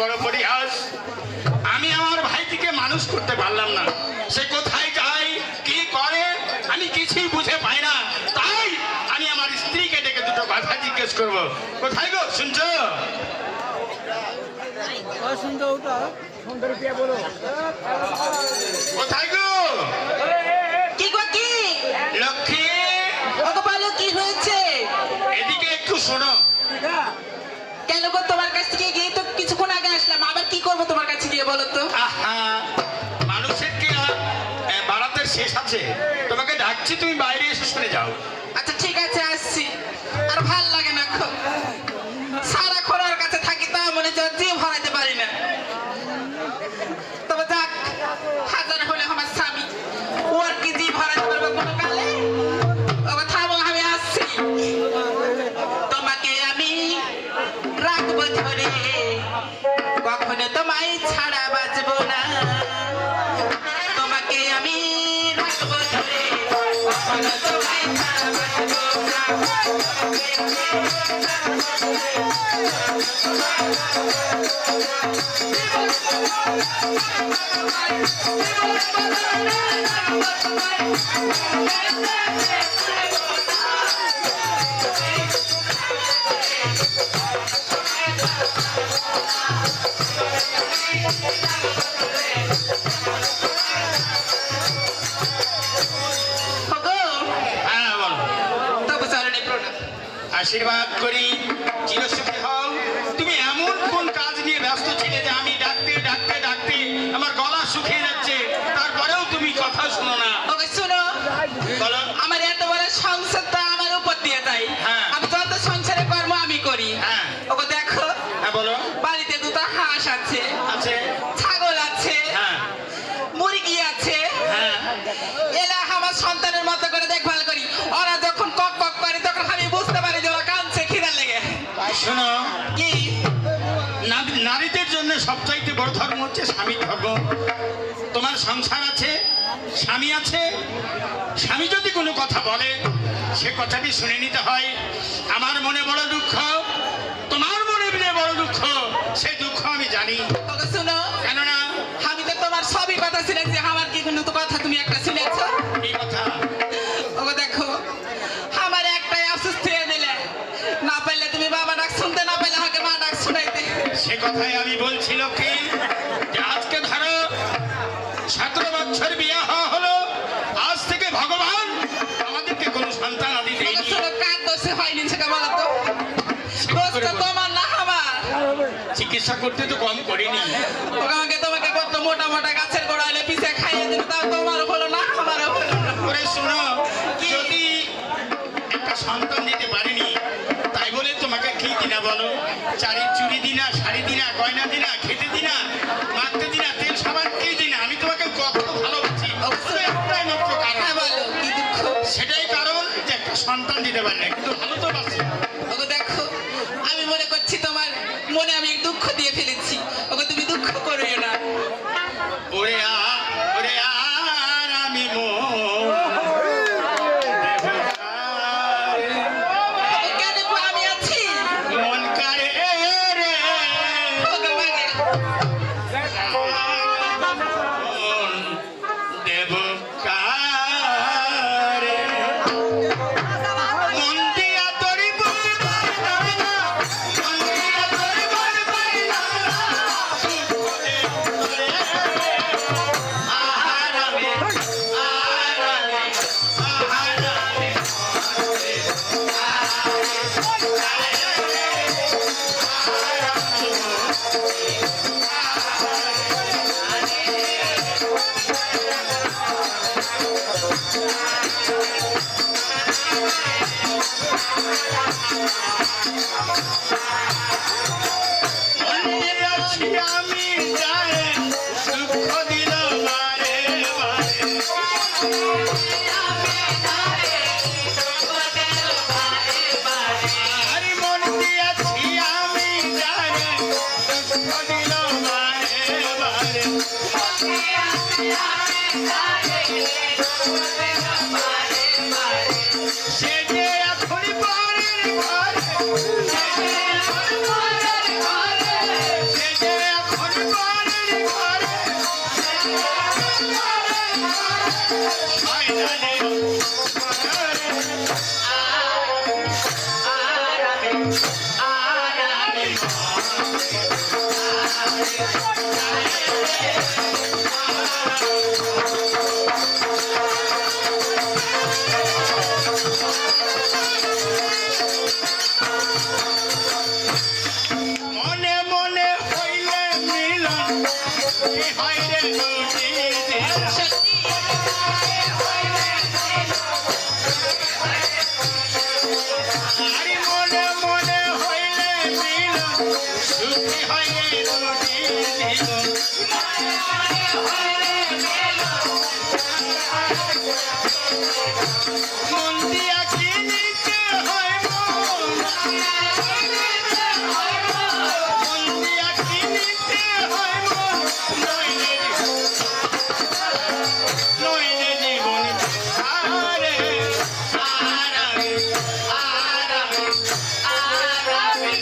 বড় পরিহাস। আমি আমার ভাইটিকে মানুষ করতে পারলাম না, সে কোথায় যায় কি করে আমি কিছুই বুঝে পাই না। তাই আমি আমার স্ত্রীকে ডেকে দুটো কথা জিজ্ঞেস করবো। কোথায় গো, শুনছো? কোথায় গো? কি গো কি? লক্ষ্মী, ওগো বলো কি হয়েছে? এদিকে একটু শোনো। কেন গো, তোমার কাছ থেকে গিয়ে তো কিছুক্ষণ আগে আসলাম, আবার কি করবো তোমার কাছে গিয়ে বলো তো? আহা, মানুষের কি আর বাড়াতে শেষ আছে? তোমাকে ডাকছি, তুমি বাইরে এসে শুনে যাও। আচ্ছা ঠিক আছে, আসছি। আর ভাল লাগে না খুব, সারাক্ষণ ওর কাছে থাকি তা মনে হচ্ছে জিভ হারাতে পারি না। তবে যাক, হাজার হলে আমার স্বামী, ওর কি জিভ হারাতে পারবো কোনো কালে? ওগো থামো, আমি আসছি। তোমাকে আমি রাখবো ধরে, কখনো তোমায় ছাড়া বাঁচবো না। তোমাকে আমি রাখবো ধরে, কখনো তোমায় ছাড়া বাঁচবো না। ওগো, হ্যাঁ বলো। তবু চরণে প্রণাম। আশীর্বাদ করি, চিরসুখী হও। তুমি এমন কোন কাজ নিয়ে ব্যস্ত ছিলে যে আমি ডাকতে ডাকতে ডাকতে আমার গলা শুকিয়ে যাচ্ছে, তারপরেও তুমি কথা শোনো না? ওগো শোনো, বলো। আমার এত বড় সংসারটা আমার উপর দিয়ে যায়। হ্যাঁ। আমি যত সংসারে কর্ম আমি করি। হ্যাঁ। ওগো দেখো, হ্যাঁ বলো। বাড়িতে দুটো হাঁস আছে, আছে। ছাগল আছে, হ্যাঁ। মুরগি আছে। হ্যাঁ। এরা আমার সন্তানের মতো করে দেখভাল করি। ওরা যখন কক কক করে তখন আমি বুঝতে পারি যে ওরা কাঁদছে খিদা লেগে। শোনো, কি? নারীদের জন্য সবচাইতে বড় ধর্ম হচ্ছে স্বামী ধর্ম। তোমার সংসার আছে, স্বামী আছে। স্বামী যদি কোনো কথা বলে সে কথাটি শুনে নিতে হয়। আমার মনে বড় দুঃখ, তোমার মনে যে বড় দুঃখ, সেই দুঃখ আমি জানি। ওগো শোনো, কেননা আমি তো তোমার সবই কথা শুনেছি, আমার কি কোনো তো কথা তুমি একটা শুনেছ? এই কথা ওগো দেখো, আমার একটাই আফসোস ছেড়ে দিলে, না পারলে তুমি বাবা ডাক শুনতে, না পারলে আমাকে মা ডাক শুনাইতে। সে কথাই আমি বলছিল কি, যে আজকে ধরো 17 বছর বিয়ে হওয়া হলো, আজ থেকে ভগবান আমাদেরকে কোনো সন্তান আদি ওগো দেয়নি। শোনো, কার দোষে হয়নি সেটা বলো তো? দোষ তো তোমার না আমার। চিকিৎসা করতে তো কম করিনি। ওগো আমাকে তোমাকে কত মোটা মোটা গাছের গোড়া এলে পিছে খাইয়ে দিল, তাও তোমার হলো না, আমারও হলো না। করে শোনো, কি? যদি একটা সন্তান দিতে পারিনি, তাই বলে তোমাকে কি দিনা বলো? চারি চুরি দিনা, শাড়ি দিনা, গয়না দিনা, খেতে দিনা, মাখতে দিনা, তেল সাবান কি দিনা? আমি তোমাকে কত ভালোবাসি, শুধু একটাই মাত্র কারণ। হ্যাঁ বলো, কি দুঃখ? সেটাই কারণ যে একটা সন্তান দিতে পারি না, কিন্তু ভালো তো বাসি। ওগো দেখো, আমি মনে করছি তোমার মনে আমি দুঃখ দিয়ে ফেলেছি। ওগো তুমি দুঃখ করিও না। ওরে ওরে আর আমি মন ওগো কেন গো, আমি আছি। মন কারে রে, ওগো মাগে, মন দেব কারে, মন দিয়া তোরি বুঝি পাইলাম না, মন দিয়া তোরি বুঝি পাইলাম না, সুখে তোরে আহারামে, আহারামে, আহারামে, মনে আছি আমি যায়, দুঃখ দিল বারে বারে, আরে মন দিয়াছি আমি যায়, দুঃখ দিল বারে বারে, সে যে এখনই পরের ঘরে, সে যে এখনই পরের ঘরে, শয়তানের ঘরে। মনে মনে হইলে মিলন, কি হয় রে দুটি দিন। আরে মনে মনে হইলে মিলন, সুখী হয় রে দুটি দিন। মন দিয়া কিনিতে হয় মন, মন দিয়া কিনিতে হয় মন, নইলে জীবন আরে আরামে আরামে আরামে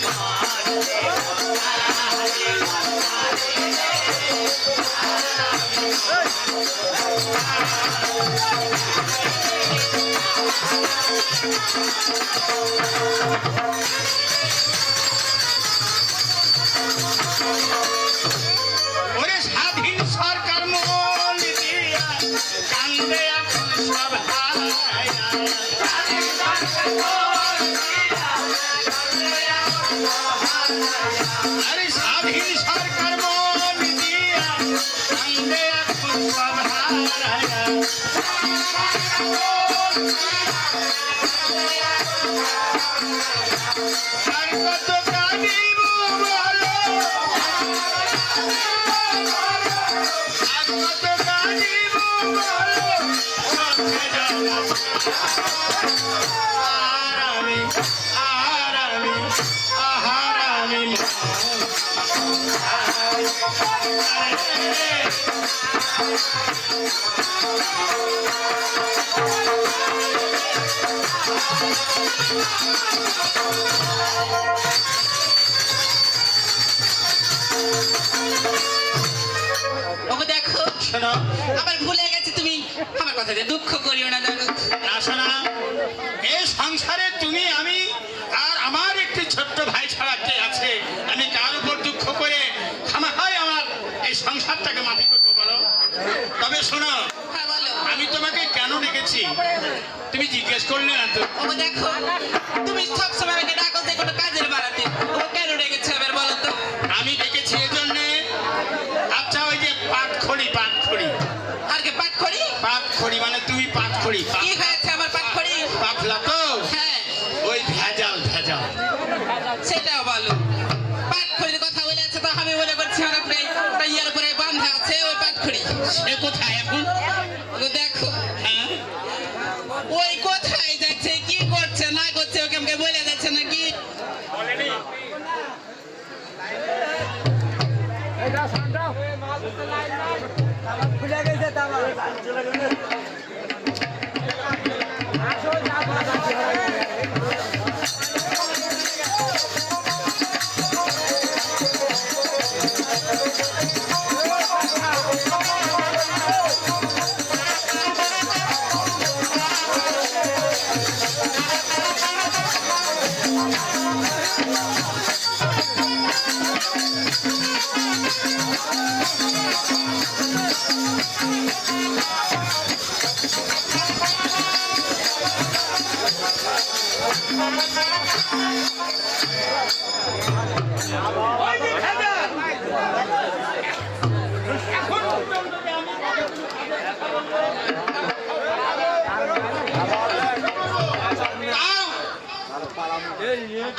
ওরে স্বাধীন সরকার মন দিয়া কান্দে এখন সব হারায়া। আরে স্বাধীন সরকার মন দিয়া কান্দে এখন সব হারায়া। আর কত কাঁদিব বলো, আর কত কাঁদিব বলো, চোখে জল আরামে আরামে আহারামে ওগো দেখো, শোনো আবার ভুলে গেছি তুমি আমার কথাতে দুঃখ করিও না জগৎ। না শোনা, এই সংসারে তুমি আমি আর আমার একটি ছোট্ট ভাই ছাড়া কে আছে? আমি কার উপর দুঃখ করে খামাখাই আমার এই সংসারটাকে মাটি করবো বলো? তবে শোনো, হ্যাঁ বলো। আমি তোমাকে কেন ডেকেছি তুমি জিজ্ঞেস করলে না তো? ওগো দেখো, তুমি সবসময় আমাকে ডাকো যে কোনো কাজের বাড়াতে, ও কেন ডেকেছে আবার বলো তো? আমি ডেকেছি এজন্যে, আচ্ছা ওই যে পাটখড়ি পাটখড়ি আর কে পাট করি? পাটখড়ি মানে তুমি পাটখড়ি কি হয়েছে আমার পাট করি? পাতলা তো হ্যাঁ ওই ভেজাল ভেজাল। সেটাও বলো। পাট খড়ির কথা বলেছে তো আমি মনে করছি আমার উপরে ইয়ার উপরে বাঁধা আছে ওই পাট খড়ি। সে কোথায় এখন? ওগো দেখো, হ্যাঁ ওই কোথায় যাচ্ছে, কি করছে না করছে ওকে আমাকে বলে যাচ্ছে নাকি? খুলে গেছে তামা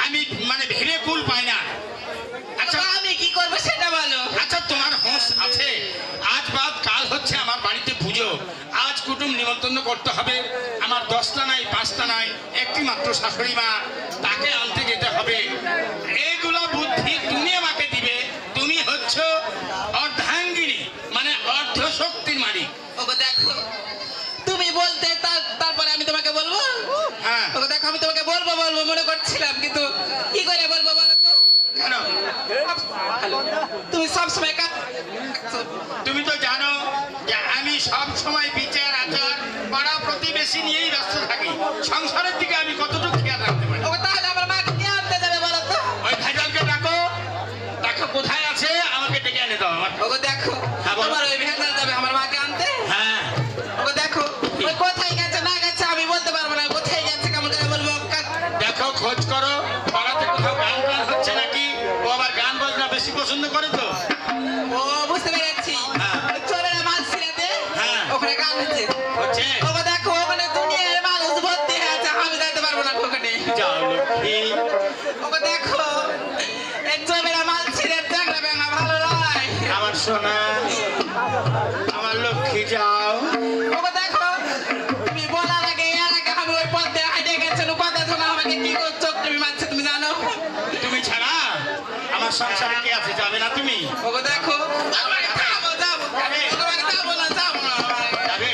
আমি মানে ভেবে কুল পাই না। আচ্ছা আমি কি করবো সেটা বলো। আচ্ছা তোমার হোঁশ আছে? আজ বাদ কাল হচ্ছে আমার বাড়িতে পুজো, আজ কুটুম নিমন্ত্রণ করতে হবে। আমার 10টা নাই 5টা নাই, একটি মাত্র শাশুড়ি মা, তাকে আনতে যেতে হবে। এইগুলো বুদ্ধি তুমি আমাকে দিবে। তুমি হচ্ছ অর্ধাঙ্গিনী, মানে অর্ধ শক্তির মালিক। ওগো দেখো তুমি বলতে তারপরে আমি তোমাকে বলবো। হ্যাঁ ওগো দেখো আমি তোমাকে বলবো বলবো মনে করছিলাম, কিন্তু কি করে বলবো বলো তো? কেন? তুমি সবসময় তুমি তো জানো যে আমি সব সময় বিচার আচার পাড়া প্রতিবেশী নিয়েই ব্যস্ত থাকি। সংসারের দিকে আমি কতটুকু খেয়াল রাখতে পারি? ওগো তাহলে আমার মাকে কে আনতে যাবে বলো তো? ওই ভেজালকে ডাকো, দেখো কোথায় আছে, আমাকে ডেকে এনে দাও আমার। ওগো দেখো হ্যাঁ, বলো। তোমার ওই ভেজাল যাবে আমার মাকে আনতে। হ্যাঁ ওগো দেখো ওই কোথায় গেছে না গেছে আমি বলতে পারবো না, কোথায় গেছে কেমন করে বলবো? দেখো খোঁজ করো, পাড়াতে কোথাও গান গান হচ্ছে নাকি। ও আবার গান বাজনা বেশি পছন্দ করে তো। ও বুঝতে পেরেছি, হ্যাঁ। চোরেরা মাছ ছিঁড়াতে হ্যাঁ। ওখানে গান হচ্ছে। হচ্ছে ওগো দেখো ওখানে দুনিয়ার মানুষ ভর্তি হয়ে আছে, আমি যাইতে পারবো না ওখানে। যাও লক্ষ্মী। ওগো দেখো এই চোরেরা মাছ ছিঁড়ে চাকরা ব্যাঙা ভালো নয়। আমার সোনা, আমার লক্ষ্মী, যাও। ওগো দেখো তুমি বলার আগে এর আগে আমি ওই পথে হাইটে গেছেন, কথা শোনা আমাকে কি করছো তুমি মারছে তুমি জানো? তুমি ছাড়া আমার সংসারে কে আছে, যাবে না তুমি? ওগো দেখো আমাকে যাবো যাবো যাবে? ওগো যাবো না যাবো না। যাবে?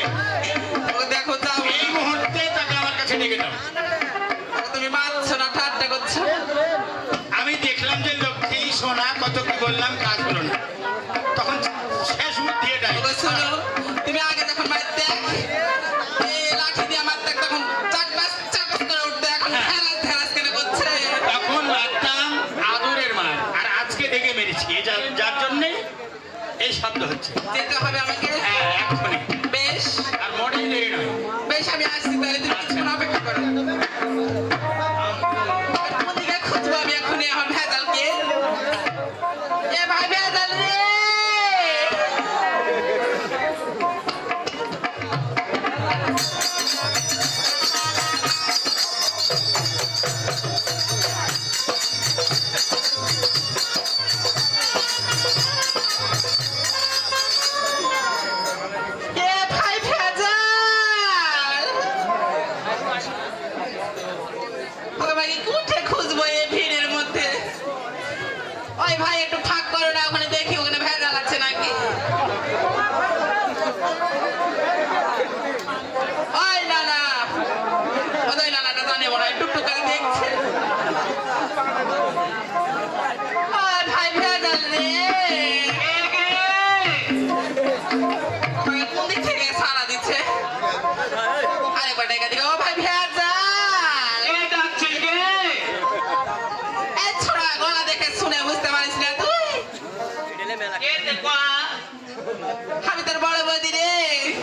ওগো দেখো যাবো। এই মুহূর্তে তাকে আমার কাছে ডেকে দাও। তুমি মারছো না ঠাট্টা করছো? আমি দেখলাম যে লক্ষ্মী সোনা কত কি বললাম, কাজ হলো না, তখন শেষ মুখ দিয়ে ডাই। ওগো শোনো তুমি আগে যখন মারতে এই লাঠি দিয়ে মারতে তখন চাটবাস করে উঠতে, এখন ঠেলাস ঠেলাস কেন করছে? তখন মারতাম আদরের মার, আর আজকে দেখে মেরেছি, যার জন্যে এই শব্দ হচ্ছে। যেতে হবে আমাকে। হ্যাঁ এক্ষুনি, বেশ আর মোটেই দেরি নয়। বেশ আমি আসছি, তাহলে তুমি কিছুক্ষণ অপেক্ষা করো। কোনদিকে খুঁজবো আমি এখনই এখন ভেজালকে? এ ভাই ভেজাল রে! এ ভাই ভেজাল! ওকে ভাই কোথায় খুঁজবো এই ভিড়ের মধ্যে? ওই ভাই একটু ফাঁক করো না, ওখানে দেখি ওখানে ভেজাল আছে নাকি। ওই নানা, ওই নানাটা জানে মনে হয় টুকটুক করে দেখছে। ওই ভাই ভেজাল রে! ওকে কোন দিক থেকে সাড়া দিচ্ছে? আরেকবার ডেকে দিকে, ও ভাই ভেজাল! এই ছোড়া গলা দেখে শুনে বুঝতে পারিস না তুই? আমি তোর বড় বৌদি রে।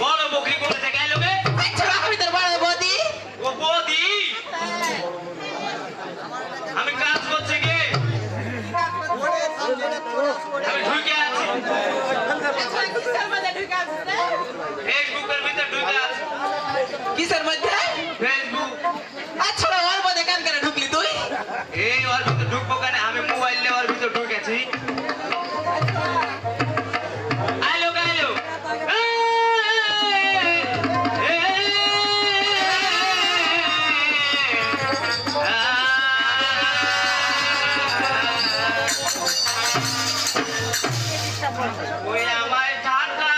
বড় বকরি বলে গেল গে। এই ছোড়া আমি তোর বড় বৌদি। ও বৌদি, আমি কাজ করছি গে, আমি ঢুকে আছি এই ছোড়া কিসের মধ্যে ঢুকে আছিস রে? ফেসবুকের ভিতর ঢুকে আছি। কিসের মধ্যে? ফেসবুক এই ছোড়া ওর মধ্যে কেন করে ঢুকলি তুই? এই ওর ভিতর ঢুকবো কেন, আমি মোবাইল নিয়ে ওর ভিতর ঢুকেছি। আইলো গাইলো ওই আমার ঠান্ডা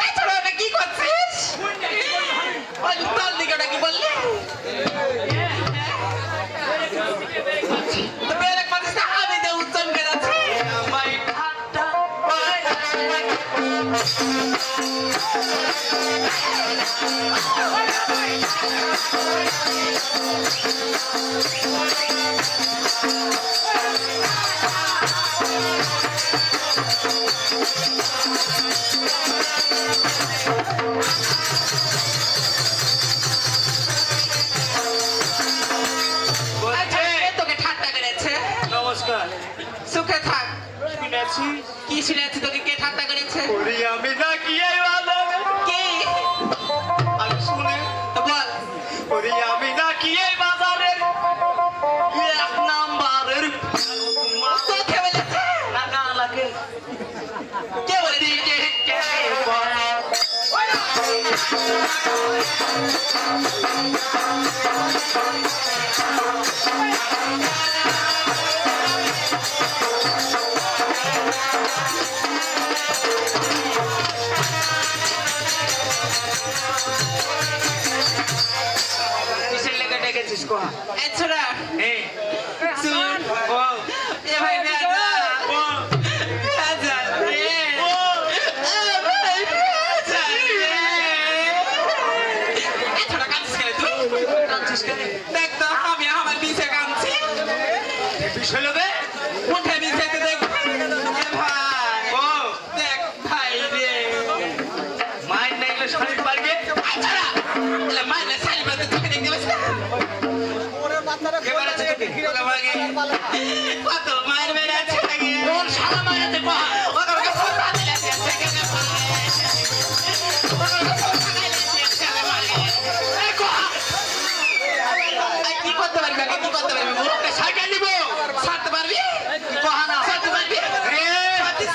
এই ছোড়া ওটা কি করছিস? ওই তোর দিকে ওটা কি বললি? তো বেরেক পাচ্ছিস না, আমি যে উচ্চম বেরাচ্ছি। আমার ঠান্ডা তোকে ঠাট্টা করেছে। নমস্কার। সুখে থাক। শুনে আছি? কি শুনে আছি তোকে কে ঠাট্টা করেছে ওরে আমি নাকি এই বাজারে? কে আমি শুনে তো বল ওরে আমি নাকি এই বাজারের এক নাম্বারের মা তোকে বলেছে টাকা লাগে কে বলেছে কে বলে? কিসের লেগে ডেকেছিস কোহা? এই ছোড়া এই শুন ও এ ভাই বেজা ও বেজা রে ও এ ভাই বেজা রে এই ছোড়া কাঁদছিস কেন তুই কাঁদছিস কেন? দেখ তো আমি আমার বিছে কাঁদছি বিষয় রে উঠে বিছেতে দেখ এ ভাই ও দেখ ভাই রে মাইন নাইলে শরীর পারবে আচ্ছা এলে মাইলে সারি বাতে তোকে দেখতে পাচ্ছিস না ওরে বাচ্চারা এবার আছে তোকে ওলা মাগে কত মায়ের বেড়ে আছে নাকি কোন শালা মায়ের কো ওদের কাছে ফোন দিলে আছে কেন ওদের কাছে ফোন দিলে আছে কেন মাগে এই কো কি করতে পারবি আগে কি করতে পারবি মুখে সাইকেল নিব ছাড়তে পারবি কোহানা ছাড়তে পারবি রে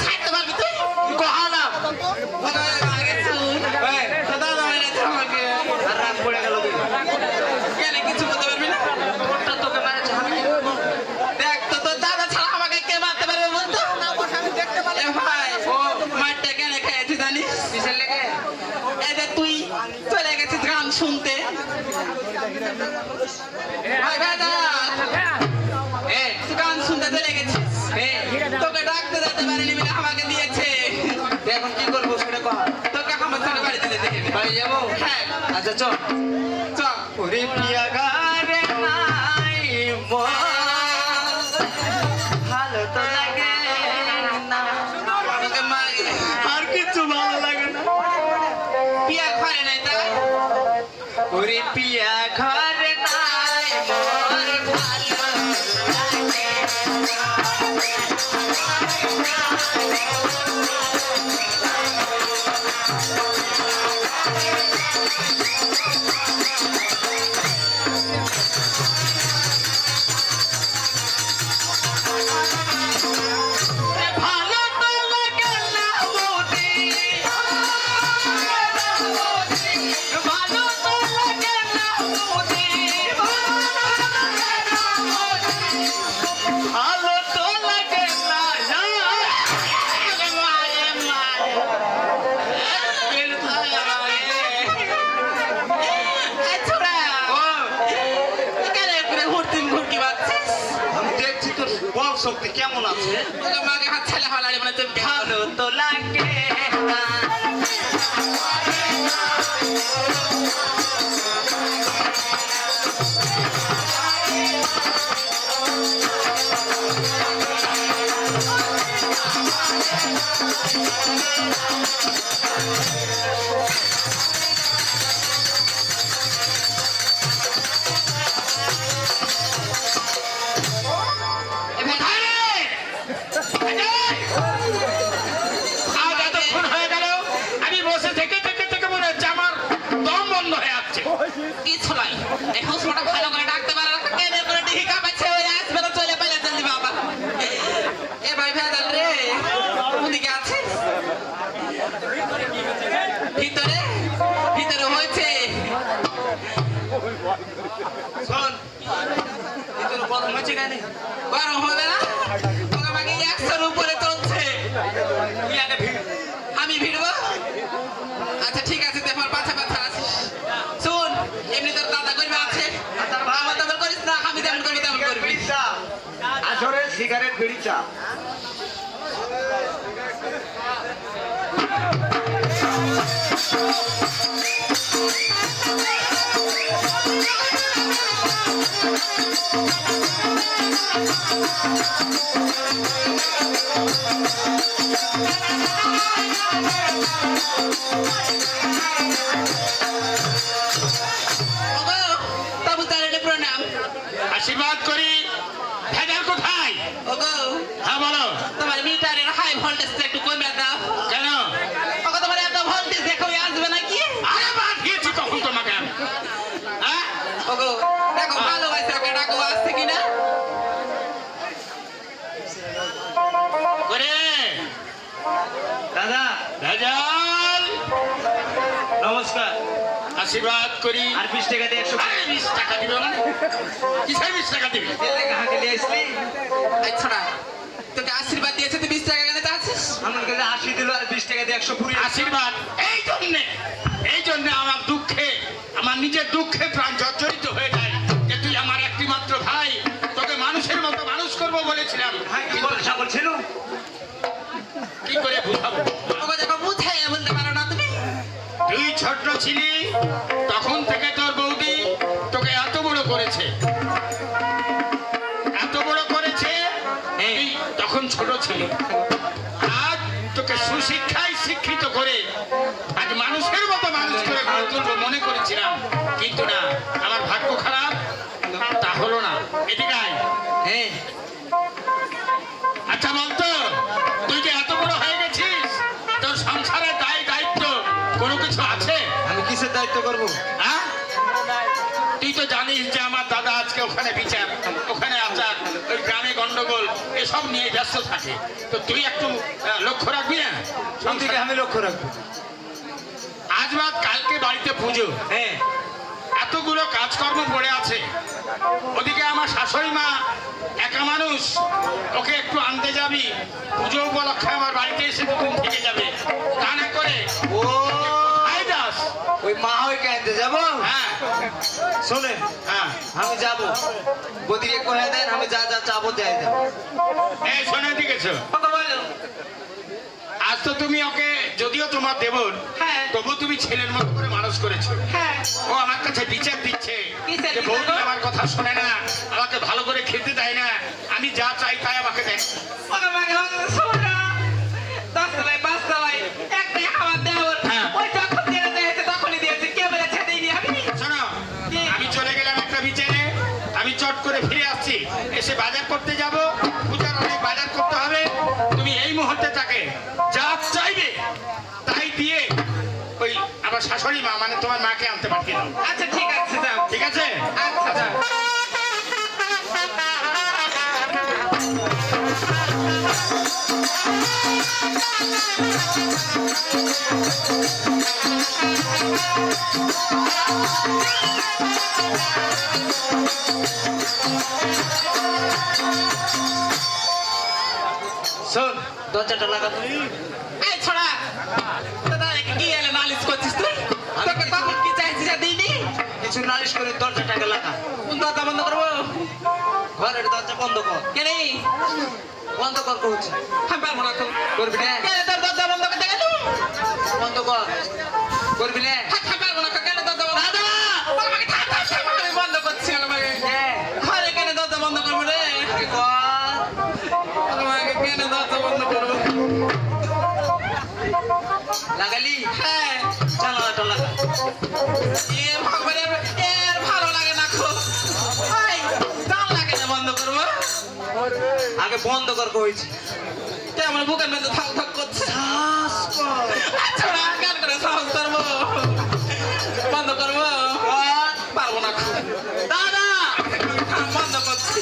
ছাড়তে পারবি তুই কোহানা ওদের আগে শুন এই দাদা মায়ের আমাকে আর রাত পড়ে গেল কেন কিছু করতে পারবি না কোনটা তোকে মারছে আমি কি করব? দেখ তো তোর দাদা ছাড়া আমাকে কে মারতে পারবে বলতো আমি দেখতে এ ভাই ও মারটা কেন খেয়েছি জানিস কিসের লেগে? এই যে তুই চলে গেছিস গান শুনতে ভাই দাদা এ তুই গান শুনতে চলে গেছিস এ তোকে ডাকতে যেতে পারিনি বলে আমাকে দিয়েছে তুই এখন কি করবো সেটা কহ। তোকে আমার সঙ্গে বাড়িতে যেতে হবে বাড়ি যাবো? হ্যাঁ আচ্ছা চল। চল ওরে পিয়া গারে নাই মন, ভালো তো লাগে না। তোকে মাগে আর কিছু ভালো লাগে না। পিয়া ঘরে নাই তাই ওরে পিয়া ঘরে নাই মোর ভালো লাগে ভালো তো লাগে না মোদি, ভালো তো লাগে না মোদি, ভালো তো লাগে না মারে মারে এই ছোড়া কেন করে ঘুরতিম ঘুরকি বাচ্ছিস আমি দেখছি তোর বল শক্তি কেমন আছে। তোকে মাকে হাত ছেলে হলারে মানে তুই ভালো তো লাগে না। আজ এতক্ষণ হয়ে গেল আমি বসে থেকে থেকে থেকে মনে হচ্ছে আমার দম বন্ধ হয়ে যাচ্ছে। কিছু নাই এই হুসমটা ভালো করে ডাকতে পারে না কেন করে ডিহি কাপাচ্ছে ওই আসবে না চলে পাইলে জলদি বাবা এ ভাই ভেদাল রে ওদিকে আছিস ভিতরে ভিতরে হয়েছে শোন, এ তোর গরম হয়েছে কেন? গরম হবে না তোকে আমাকে 100-র উপরে চলছে তুই আগে ভিড়। আমি ভিড়বো আচ্ছা ঠিক আছে তুই আমার পাছা পাছা আছিস শুন এমনি তোর দাদা করবে আছে আমার তেমন করিস না আমি যেমন করবি তেমন করবি আসরে সিগারেট বিড়ি চা। ওগো তবু তার প্রণাম আশীর্বাদ করি। ভেজাল কোথায়? ওগো হ্যাঁ বলো তোমার মিটারের হাই ভোল্টেজটা একটু কমে দাও। কেন? ওকে তোমার এত ভোল্টেজ দেখো আসবে নাকি? আরে বাদ দিয়েছি তখন তোমাকে আমি। হ্যাঁ ওগো দেখো ভালোবাসে ওকে ডাকো আসছে কিনা। করে দাদা ভেজাল নমস্কার। আশীর্বাদ করি। আর 20 টাকা দিয়ে 100 আরে 20 টাকা দিবে মানে কিসের 20 টাকা দিবে? হাঁকে নিয়ে আসলি। আচ্ছা না তোকে আশীর্বাদ দিয়েছে তুই 20 টাকা কেন চাচ্ছিস? আমার কাছে 80 দিল আর 20 টাকা দিয়ে 100 পুরি। আশীর্বাদ এই জন্য আমার দুঃখে আমার নিজের দুঃখে প্রাণ জর্জরিত হয়ে যায় যে তুই আমার একটি মাত্র ভাই, তোকে মানুষের মতো মানুষ করব বলেছিলাম, হ্যাঁ কি বল সকল ছিল। কি করে বুঝাবো? ওকে দেখো বুঝাইয়া বলতে পারো না তুমি। তুই ছোট ছিলি তখন থেকে তোর বৌদি তোকে এত বড় করেছে, এত বড় করেছে। এই তখন ছোট ছিলি, আজ তোকে সুশিক্ষায় শিক্ষিত করে আজ মানুষের মতো মানুষ করে গড়ে তুলবো মনে করেছিলাম, কিন্তু না, আমার ভাগ্য খারাপ, তা হলো না। এদিকে আয়। হ্যাঁ আচ্ছা বলতো, তুই যে এত বড় হয়ে গেছিস, তোর সংসারের দায় দায়িত্ব কোনো কিছু আছে? আমি কিসের দায়িত্ব করব? হ্যাঁ? তুই তো জানিস যে আমার দাদা আজকে ওখানে বিচার, ওখানে আচার, ওই গ্রামে গন্ডগোল, এসব নিয়ে ব্যস্ত থাকে। তো তুই একটু লক্ষ্য রাখবি না? কোন দিকে আমি লক্ষ্য রাখবো? আজ বাদ কালকে বাড়িতে পুজো, হ্যাঁ এতগুলো কাজকর্ম পড়ে আছে। ওদিকে আমার শাশুড়ি মা একা মানুষ, ওকে একটু আনতে যাবি, পুজো উপলক্ষে আমার বাড়িতে এসে দুদিন থেকে যাবে। তা না করে ও আয় যাস। ওই মা হয়ে কেনতে যাব? হ্যাঁ শোনেন হ্যাঁ, আমি যাব, বদিকে কয়ে দেন আমি যা যা চাবো দেয় দেন। এই শোনে দিকেছো, ওকে বলো। আজ তো তুমি ওকে, যদিও তোমার দেবর, হ্যাঁ। তবু তুমি ছেলের মতো করে মানুষ করেছো। হ্যাঁ ও আমার কাছে বিচার দিচ্ছে কিসের যে বিচার বৌদি গো? আমার কথা শোনে না, আমাকে ভালো করে খেতে দেয় না, আমি যা চাই তাই আমাকে দেয়। ওকে মাকে শোনা 10 তলায় 5 তলায় একটাই খাবার দেওয়ার। হ্যাঁ। ওই যখন দিয়ে দিয়েছে তখনই দিয়েছে, কে বলেছে দিইনি আমি? শোনো, কি? আমি চলে গেলাম একটা বিচারে, আমি চট করে ফিরে আসছি, এসে বাজার করতে যাব, পূজার অনেক বাজার করতে হবে। তুমি এই মুহূর্তে তাকে যা চাইবে তাই দিয়ে ওই আমার শাশুড়ি মা মানে তোমার মাকে আনতে পাঠিয়ে দাও। আচ্ছা ঠিক আছে যাও। ঠিক আছে? আচ্ছা যাও। শোন দরজাটা লাগা তুই। এই ছোড়া দাদা কি এলে নালিশ করছিস তুই? তোকে তখন কি চাইছিস আর দিইনি? কিছু নালিশ করে দরজাটাকে লাগা। কোন দরজা বন্ধ করবো? ঘরের দরজা বন্ধ কর। কে রে? বন্ধ কর কইছি। আমি পারবো না তো। করবি না? কে রে তোর দরজা বন্ধ করতে গেল? বন্ধ কর। করবি না? আমি পারবো না, কে রে দরজা বন্ধ? দাদা! আমাকে থাম, থাম, থাম, আমি বন্ধ করছি না আমাকে। হ্যাঁ ঘরে কেন দরজা বন্ধ করবো রে? কি কর? আমাকে কেন দরজা বন্ধ করবো? লাগালি? হ্যাঁ। জানালাটা লাগা। এ ভগবানের এর ভালো লাগে না খুব। ভাই, জানলা কেন বন্ধ করবো? আগে বন্ধ কর কইছি। কে আমার বুকের মধ্যে থাক থাক করছে? শ্বাস কর। আচ্ছা না, কেন করে সাহস করবো? বন্ধ করবো? কর। পারবো না খুব। দাদা বন্ধ করছি।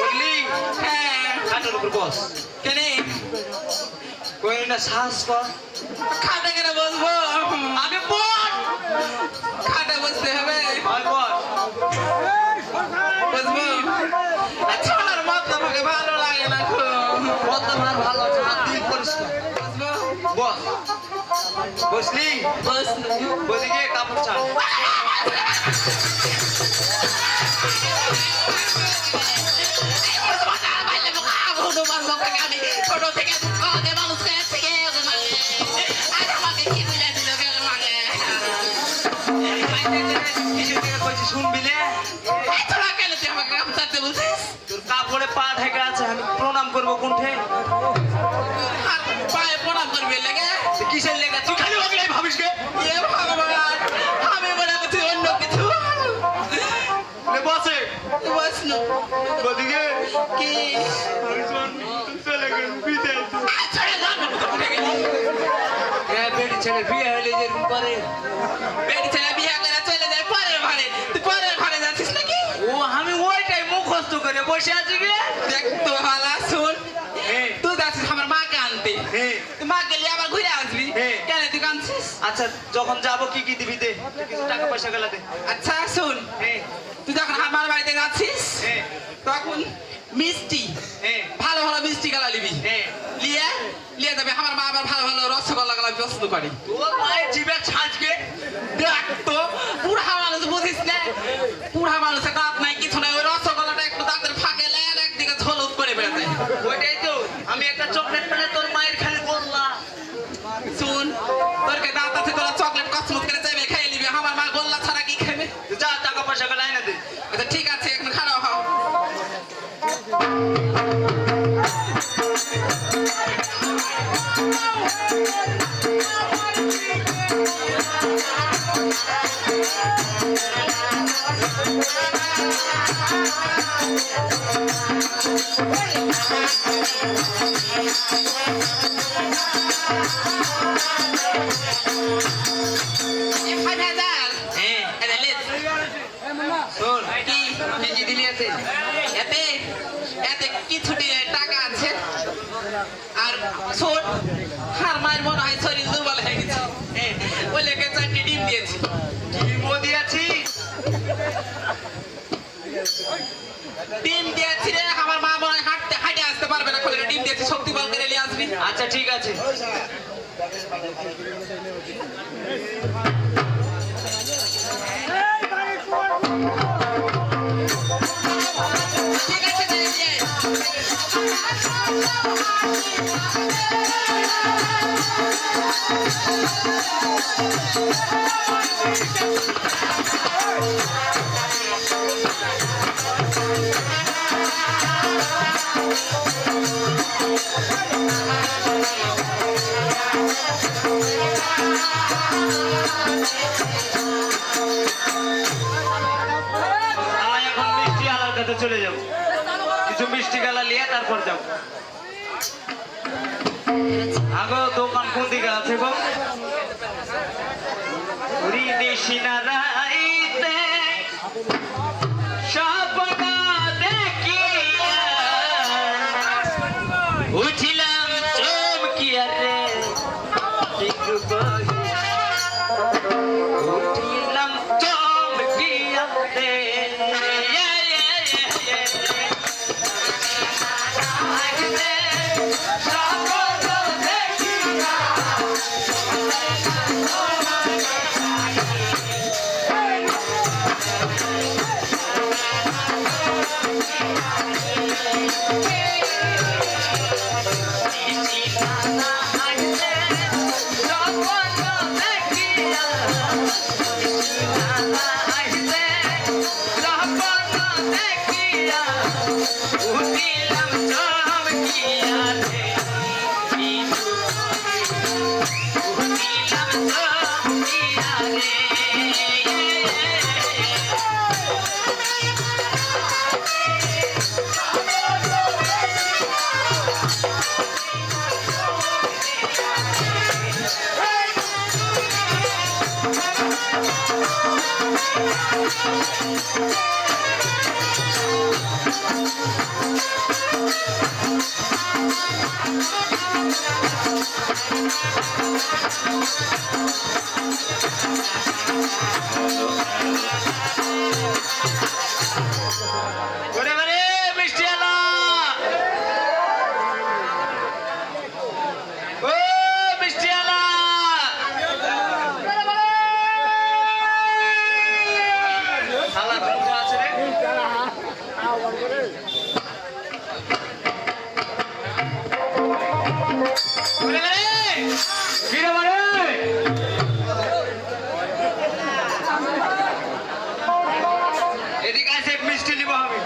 বললি হ্যাঁ। খাটের উপর বস। কেনে? কই না শ্বাস কর। খাটে কেন বসবো? আগে বল। খাটে বসতে হবে। হয় বল। বসবো? আচ্ছা আমার মত আমাকে ভালো লাগে না খুব। কত মার ভালো আছে হাত দিল পরিষ্কার। বসবো? বস। বসলি? বস। বদিকে কাপড় ছাড়। ছোট থেকে মানুষ খেয়েছে আমাকে কি বুঝাই দিল আমাকে কিসের থেকে কইছি শুনবি না? তোরা কেন তুই আমাকে কাপড় বলছিস? তোর কাপড়ে পা ঢেকে আছে, আমি প্রণাম করবো কোনঠে? আর পায়ে প্রণাম করবি লেগে? কিসের লেগে? তুই খালি ওকে ভাবিস কে? এ ভগবান, আমি মনে করছি অন্য কিছু। বসে বস না। বদিকে কি চলে গেল বিদায় তো। চলে যান উঠে গেলি বেটি ছেলে বিয়ে হলে যেরকম করে বেটি ছেলে বিয়ে করে চলে যায় পরের ঘরে তুই পরের ঘরে যাচ্ছিস নাকি ও আমি ওইটাই মুখস্থ করে বসে আছি গে দেখ তো ভালো শুন হ্যাঁ। তুই যাচ্ছিস আমার মাকে আনতে হ্যাঁ। তুই মা গেলে আবার ঘুরে আসবি হ্যাঁ। কেন তুই কাঁদছিস আচ্ছা যখন যাবো কি কি দিবি দে কিছু টাকা পয়সা গেলা দে আচ্ছা শুন হ্যাঁ তুই যখন আমার বাড়িতে যাচ্ছিস হ্যাঁ তখন মিষ্টি হ্যাঁ ভালো ভালো মিষ্টি গালা নিবি হ্যাঁ লিয়ে লিয়ে যাবে আমার মা আবার ভালো ভালো রসগোল্লা গালা পছন্দ করে তোর মায়ের জিভে ছাঁচকে দেখ তো বুড়া মানুষ বুঝিস না বুড়া মানুষের দাঁত নাই কিছু নাই ওই রসগোল্লাটা একটু দাঁতের ফাঁকে লেন একদিকে ঝলক করে বেড়াতে ওইটাই তো আমি একটা চকলেট পেলে তোর মায়ের খালি বললাম শুন তোর কে দাঁত আছে তোরা চকলেট কসমত করে যাবে খেয়ে নিবি আমার মা গোল্লা ছাড়া কি খাবে যা টাকা পয়সা গেলা এনে দে আচ্ছা ঠিক আছে এখন খারাপ হও ফাইভ হাজার হ্যাঁ এটা লেট শোন কি কি কি দিলি আছে এতে এতে কিছু টাকা আছে আর শোন হার মায়ের মনে হয় শরীর দুর্বল হয়ে গেছে ওই লেগে 4টি ডিম দিয়েছি ডিমও দিয়েছি ডিম দিয়েছি রে আমার মা মনে হয় হাঁটতে হাঁটে আসতে পারবে না খোলে ডিম দিয়েছি শক্তি বল করে নিয়ে আসবি আচ্ছা ঠিক আছে ঠিক আছে দিয়ে দিয়ে। আমি এখন মিষ্টি আলার কাছে চলে যাব কিছু মিষ্টি গালা লিয়ে তারপর যাব আগো দোকান কোন দিকে আছে গো উড়ি নিশিনা রাইতে স্বপ্ন দেখিয়া উঠিলাম চমকিয়া রে একটু বহিয়া উঠিলাম চমকিয়া রে ওরে বারে মিষ্টি আলা ও মিষ্টি আলা শালা কোন আছে রে ওরে বারে ফিরে বারে এদিকে আসে মিষ্টি নিব আমি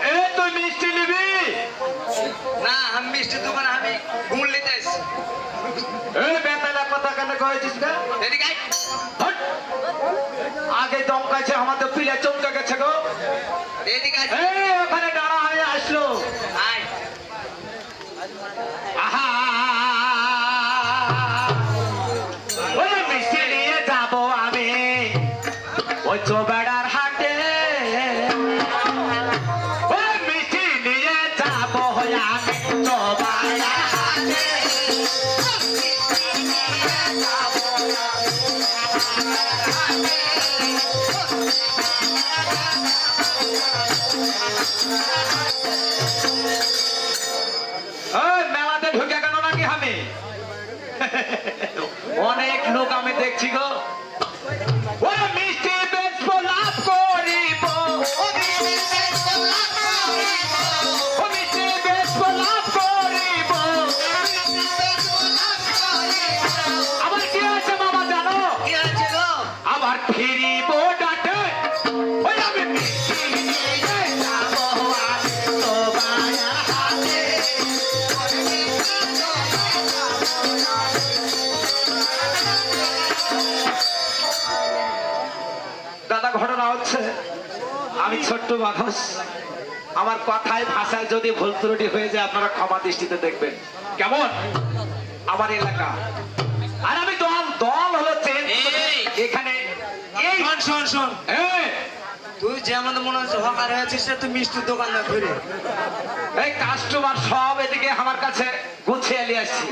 এ তুই মিষ্টি নিবি না আমি মিষ্টি দোকানে আমি ঘুম লিতে আসছি এ বেতালা কথা কেন এখানে কয়েছিস না এদিকে আয়। হট! আগে দমকাছে আমাদের পিলে চমকে গেছে গো এদিকে আয়। এই ওখানে দাঁড়া হয়ে আসলো আয়। আহা ওই মিষ্টি নিয়ে যাবো আমি ওই চোবেড়ার হাটে ওই মিষ্টি নিয়ে যাবো আমি চোবেড়ার হাটে ওই মেলাতে ঢুকে গেল নাকি আমি অনেক লোক আমি দেখছি গো ওই মিষ্টি বেচবো লাভ করিব ও মিষ্টি বেচবো লাভ করিব আবার কি আছে মামা জানো কি হয়েছে গো? আবার ফিরিব ডাটে ওই আমি মিষ্টি নিয়ে যাবো আমি তোমার হাতে দাদা ঘটনা হচ্ছে আমি ছোট্ট মানুষ আমার কথায় ভাষায় যদি ভুল ত্রুটি হয়ে যায় আপনারা ক্ষমা দৃষ্টিতে দেখবেন কেমন আমার এলাকা আর আমি দল দল হলো এই। এখানে এই শোন শোন শোন এই, তুই যেমন মনে হচ্ছে হকার হয়েছিস না তুই মিষ্টির দোকানদার ধরে এই কাস্টমার সব এদিকে আমার কাছে গুছিয়ে নিয়ে আসছি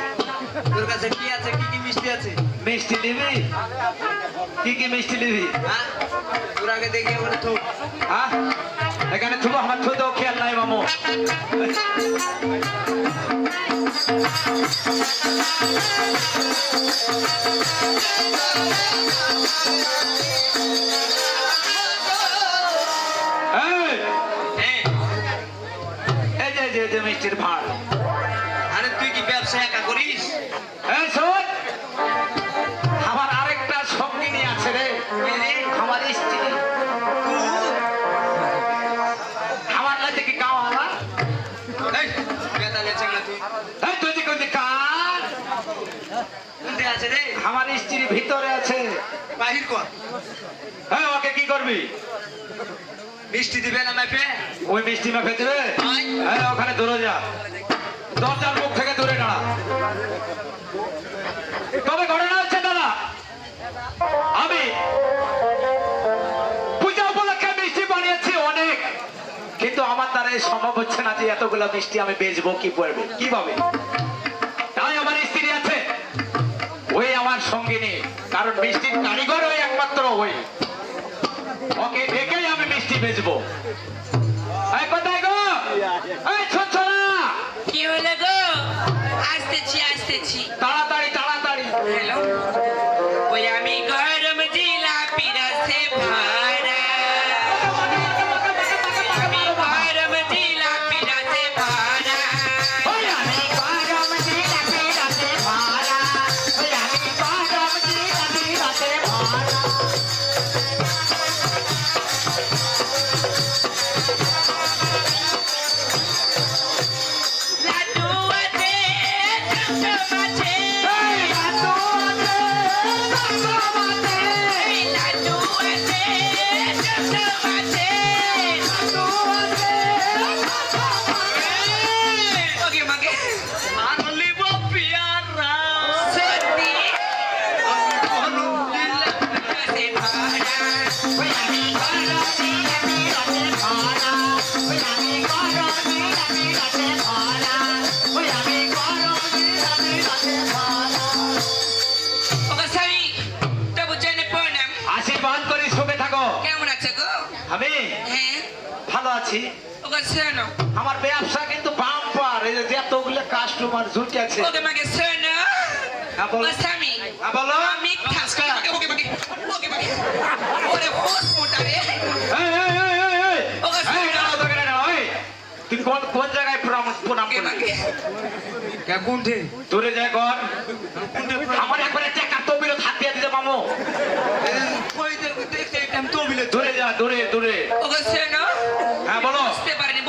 তোর কাছে কি আছে কি কি মিষ্টি আছে মিষ্টি নিবি কি কি মিষ্টি নিবি হ্যাঁ তোর আগে দেখে বলে তো হ্যাঁ এখানে থুবো আমার থুতেও খেয়াল নাই মামু এই, হ্যাঁ। এই যে মিষ্টির ভাড় আরে তুই কি ব্যবসা একা করিস এই শোন আমার আরেকটা সঙ্গিনী আছে রে আমার স্ত্রী আমার লাগে কি গাওয়া না এই বেতালে চাংলা তুই এই তুই দিকে কার কোনতে আছে রে আমার স্ত্রী ভিতরে আছে বাহির কর হ্যাঁ ওকে কি করবি মিষ্টি দিবে না মাপে ওই মিষ্টি মেপে দেবে হ্যাঁ ওখানে দূরে যা দরজার মুখ থেকে দূরে দাঁড়া তবে ঘটনা হচ্ছে দাদা আমি পূজা উপলক্ষে মিষ্টি বানিয়েছি অনেক কিন্তু আমার দ্বারা এই সম্ভব হচ্ছে না যে এতগুলো মিষ্টি আমি বেচবো কি করবে কিভাবে তাই আমার স্ত্রী আছে ওই আমার সঙ্গিনী কারণ মিষ্টির কারিগর ওই একমাত্র ওই ওকে দেখেই আমি মিষ্টি বেচবো এই কোথায় গো এই ছোটরা কি হলো গো? আসতেছি আসতেছি। তাড়াতাড়ি তাড়াতাড়ি হ্যালো ওই আমি গরম জিলাপি রসে ভরা আমি গরম জিলাপি রসে ভরা ওই আমি গরম জিলাপি রাতে ভরা ওই আমি গরম জিলাপি রাতে ভরা লাড্ডু আছে চমচম আছে এই লাড্ডু আছে চমচম আছে এই লাড্ডু আছে চমচম আছে লাড্ডু আছে চমচম আছে ওকে মাকে আনলি পিয়ারা সত্যি বলু রসে ভরা ওই আমি গরম জিলাপি রাতে ভরা ওই আমি গরম জিলাপি রাতে ভরা ওই আমি গরম জিলাপি রাতে ভরা ওকে স্বামী তবু জেনে প্রণাম আশীর্বাদ করি সুখে থাকো কেমন আছে গো? আমি হ্যাঁ ভালো আছি ওকে শোনো আমার ব্যবসা কিন্তু বাম্পার এই যে এতগুলো কাস্টমার জুটে আছে ওকে মাকে শোনো হ্যাঁ, বলো। ও স্বামী হ্যাঁ, বলো আমি ওকে মাকে ওরে হোস মোটা রে এই, এই, এই, এই, এই। ওকে, এই, দাঁড়াও, দাঁড়াও, দাঁড়াও, এই। তুই কোন জায়গায় প্রণাম ওকে মাকে করবি কোনতে দূরে যায় ঘর আমার একবারে টাকা তবিরত হাত দিয়ে দিতে মামু কই দেখতে আমি তো বিলে দূরে যা দূরে দূরে ওকে শোনো হ্যাঁ বলো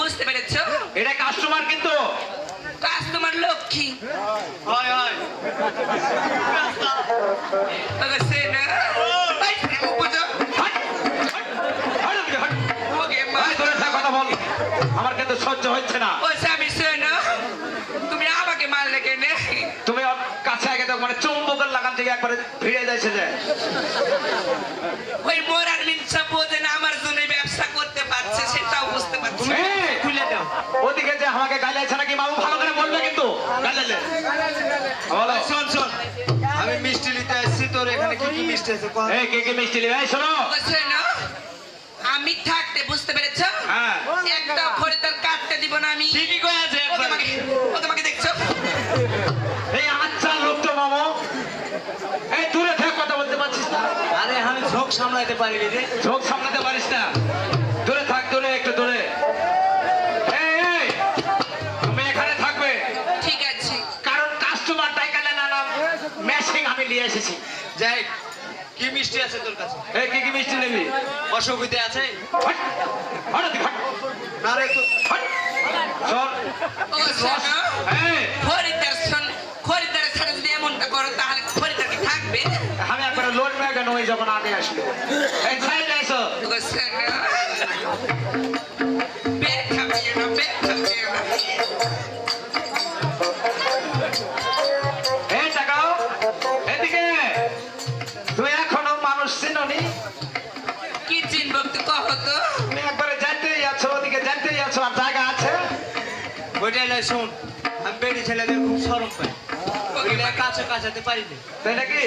বুঝতে পেরেছো এটা কাস্টমার কিন্তু কাজ তোমার লক্ষ্মী হয় হয় ওগো সেনা ভাই মুখ বুঝো হাট, হাট ওদিকে, হাট। ওকে মা এই, দূরে থাক, কথা বল। আমার কিন্তু সহ্য হচ্ছে না। ও স্বামী সেনা তুমি আমাকে মারলে কেন তুমি ওর কাছে আগে দেখো, মানে চুম্বকের লাগান থেকে একবারে ভিড়ে যাচ্ছে যে। ওই মোরার মিনসা বোঝে না আমার জন্য ব্যবসা করতে পারছে সেটাও বুঝতে পারছি এই, খুলে দাও। ওদিকে যে আমাকে গাইলাইছে নাকি বাবু, ভালো করে বলবে কিন্তু। গাইলাইলে। বলো। শোন শোন, আমি মিষ্টি নিতে আসছি, তোর এখানে কি কি মিষ্টি আছে কহ। এই, কে কে মিষ্টি নিবে? এই, শোনো। ওগো সেনা আমি থাকতে বুঝতে পেরেছ হ্যাঁ। একটা খরিদ্দার কাটতে দিব না আমি ঠিকই কয়ে আছে ও তোমাকে দেখছো এই আচ্ছা লোক তো মামু। এই, দূরে থেকে কথা বলতে পারছিস না? আরে আমি ঝোঁক সামলাইতে পারি রে। চোখ সামলাতে পারিস না? দূরে থাক, দূরে, একটু দূরে। এই, এই, তুমি এখানে থাকবে, ঠিক আছে কারণ কাস্টমার টাইকালে না নাম ম্যাচিং আমি নিয়ে এসেছি। যাই, কি মিষ্টি আছে তোর কাছে? এই, কি কি মিষ্টি নিবি? অসুবিধা আছে? হট, হট ওদিকে, হট, না রে তো হট। চল। ওগো সেনা এই, খরিদ্দারের সাথে যদি এমনটা করো তাহলে খরিদ্দার কি থাকবে আমি একবারে লোড ম্যাগান হয়ে যখন আগে আসলো। এই, সাইড এসো। ওগো সেনা বের খাবিও না বের খাবিও না এই, টাকাও এদিকে। তুমি এখনো মানুষ চিনোনি? কি চিনব তুই কহ তো তুমি একবারে যাইতেই আছো, ওদিকে যাইতেই আছো, আর জায়গা আছে? ওইটাই নয়, শোন, আমি বেরি ছেলেদের খুব সরম পাই, ওইগুলা কাছে কাছাতে পারি না। তাই নাকি?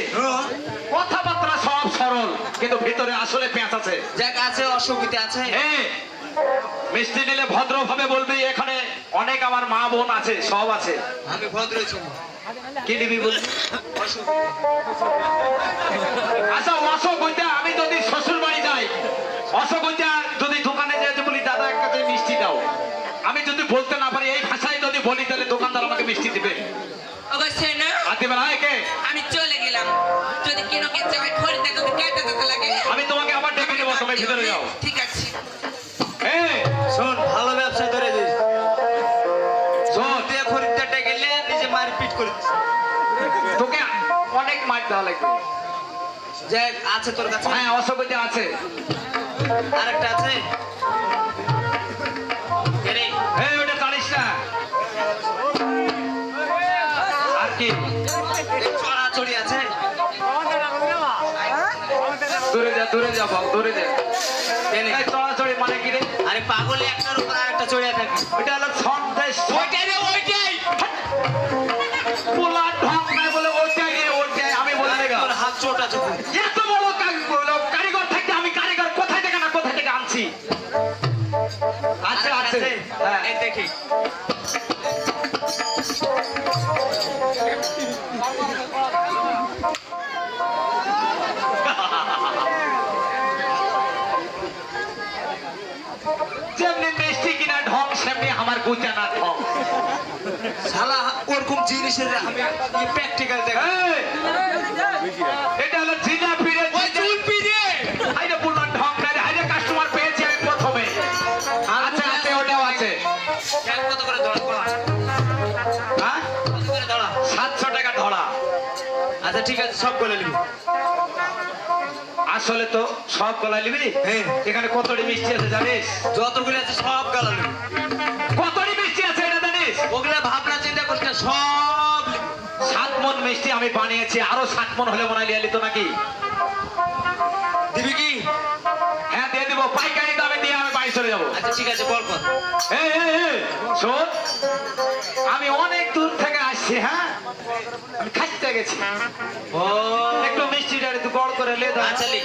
কথাবার্তা সব সরল, কিন্তু ভিতরে আসলে পেঁচ আছে। যাক, আছে অসুবিধা আছে। এই, মিষ্টি নিলে ভদ্রভাবে বলবি, এখানে অনেক আমার মা বোন আছে, সব আছে। আমি ভদ্র ছিল। কি নিবি বলবি? অসুবিধা আচ্ছা, অশোকইটা আমি যদি শ্বশুর বাড়ি যাই, অশোকইটা যদি দোকানে যেতে বলি দাদা একটা করে মিষ্টি দাও, আমি যদি বলতে না পারি এই ভাষায় যদি বলি, তাহলে দোকানদার আমাকে মিষ্টি দিবে। ওগো সেনা আর দিবে না? কে? আমি চলে গেলাম যদি কেন কে চাই খরিদ্দার যদি কেটে দিতে লাগে আমি তোমাকে আবার ডেকে নেবো, তুমি ভিতরে যাও। ঠিক আছে এই, শোন, ভালো ব্যবসা ধরে দিস। শোন, তুই খরিদ্দারটা গেলে নিজে মারপিট করে দিস। তোকে অনেক মার দেওয়া লাগবে। যাক, আছে তোর কাছে? হ্যাঁ, অশোকইটা আছে। আরেকটা আছে? এরে, এই, ওটা জানিস না? আর কি? এই চড়াচড়ি আছে? দূরে যা, দূরে যা, বল, দূরে যা। এনে। এই, চড়াচড়ি মানে কি রে? আরে পাগলে একটার উপর আরেকটা চড়িয়ে থাকি। ওইটা হলো সন্দেশ। ওইটাই রে, ওইটাই। পোলা ঢং নাই বলে ওইটাই রে, ওইটাই। আমি বলে দেবো। তোর হাত চোট আছে খুব। এত বড় কারিগর থাকতে আমি কারিগর কোথায় থেকে না কোথায় থেকে আনছি। আছে, আরেকটা আছে। হ্যাঁ। এই দেখি। যেমনি মিষ্টি কিনা ঢং, সেমনি আমার গুচানা ঢং। শালা ওরকম জিনিসের আমি প্র্যাকটিক্যাল দেখ। এই, এটা হলো জিলাপি রে, ওই জুলপি রে। হাইরে পোলা ঢং নাই রে, হাইরে কাস্টমার পেয়েছি আমি প্রথমে। আছে, আছে, ওটাও আছে। এক কত করে ধরা করা? হ্যাঁ, কত করে ধরা? 700 টাকা ধরা। আচ্ছা ঠিক আছে, সব বলে নিবি। আসলে তো সব গলা নিবি। হ্যাঁ। এখানে কতটি মিষ্টি আছে জানিস? যতগুলো আছে সব গালা নিবি। কতটি মিষ্টি আছে এটা জানিস? ওগুলা ভাবনা চিন্তা করতে সব নিবি। 7 মণ মিষ্টি আমি বানিয়েছি, আরো 7 মণ হলে মনে হয় লিয়ে নিত নাকি? দিবি কি? হ্যাঁ, দিয়ে দিব, পাইকারি দামে দিয়ে আমি বাড়ি চলে যাবো। আচ্ছা ঠিক আছে, বল কর। এই, এই, এই, শোন, আমি অনেক দূর থেকে আসছি। হ্যাঁ, আমি খাইতে গেছি। ও একটু মিষ্টিটা একটু গড় করে লে দাও। আচ্ছা লি।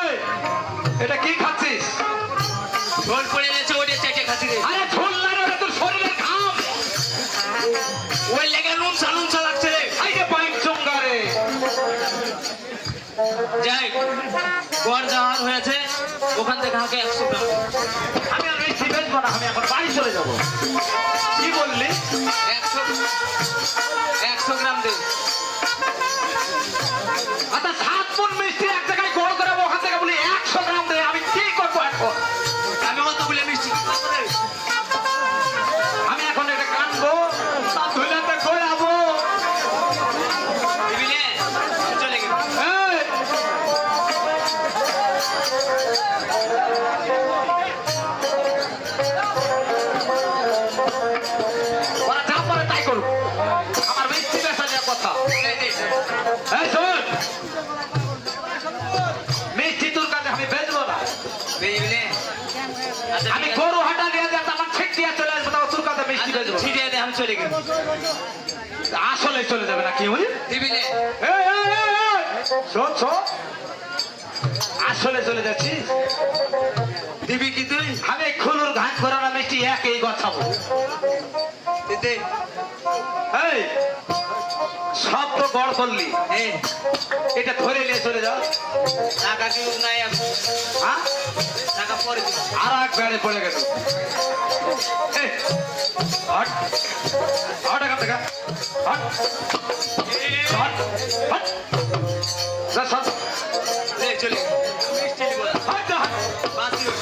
এই, এটা কি খাচ্ছিস? ঝোল পড়ে গেছে, ওটা চেটে খাচ্ছি রে। আরে ঝোল না রে, ওটা তোর শরীরের ঘাম। ওই লেগে নুনসা নুনসা লাগছে রে। আইরে পাইপ চঙ্গা রে। যাই, গড় যাওয়ার হয়েছে, ওখান থেকে হাঁকে 100 গ্রাম। আমি আর মিষ্টি বেচবো না, আমি এখন বাড়ি চলে যাবো। কি বললি? 100 গ্রাম দে। আচ্ছা, 7 মণ চলে গেল। আসলে চলে যাবে না কি ওই দিবি নে। এই, এই, এই, এই, শোন শোন আসলে চলে যাচ্ছি দিবি কি তুই? আমি খুলুর ঘাট করানো মিষ্টি একই গছাবো দিতে। এই সব তো গড় করলি এই, এটা ধরে নিয়ে চলে যাও টাকা কেউ নাই এখন। হ্যাঁ টাকা পরে দিবি। আর এক বেড়ে পড়ে গেল এই, হট হট এখান থেকে হট হট হট যা, সর। লে, চলে গেল। মিষ্টি নিবো না। হট যা, হট। বাসি ওঠ।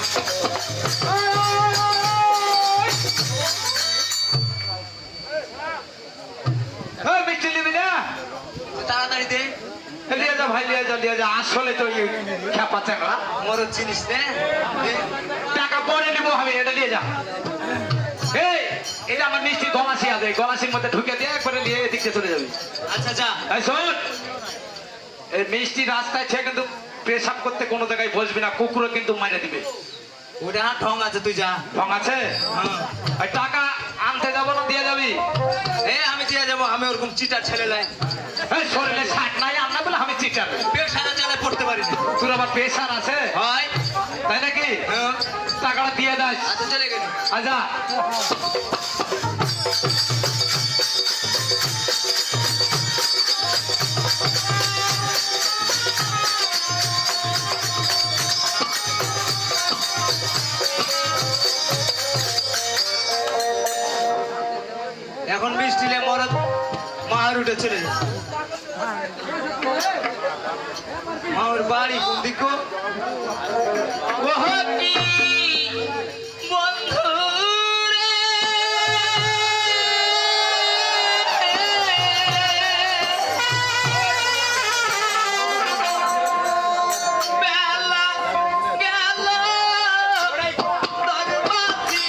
এই, মিষ্টি নিবি না তাড়াতাড়ি দে। লিয়ে যা ভাই লিয়ে যা আসলে তো এই খেপা চাকরা মরদ জিনিস নে। দে। টাকা পরে নিবো আমি এটা নিয়ে যা এই এটা আমার মিষ্টি গলাসি আছে গলাসির মধ্যে ঢুকে দিয়ে একবারে নিয়ে এদিকে চলে যাবি আচ্ছা যা। এই শোন এই মিষ্টি রাস্তায় ছে কিন্তু পেশাব করতে কোনো জায়গায় বসবি না কুকুরও কিন্তু মারে দিবে ওটা হাত ঢং আছে, তুই যা। ঢং আছে হ্যাঁ। এই টাকা আনতে যাবো না দিয়ে যাবি এ আমি দিয়ে যাবো, আমি ওরকম চিটার ছেলে নাই। এই শরীরে শাক নাই আমরা বলে আমি চিটার পেট সারা চালে পড়তে পারি না। তোর আবার পেশার আছে হয়। তাই নাকি হ্যাঁ। টাকাটা দিয়ে দাস আচ্ছা চলে গেল। আচ্ছা এখন মিষ্টিলে মরদ মাহার উঠে চলে যায়। মামার বাড়ি কোন দিক গো? ওহটি বন্ধু রে বেলা গেল তোর বাতি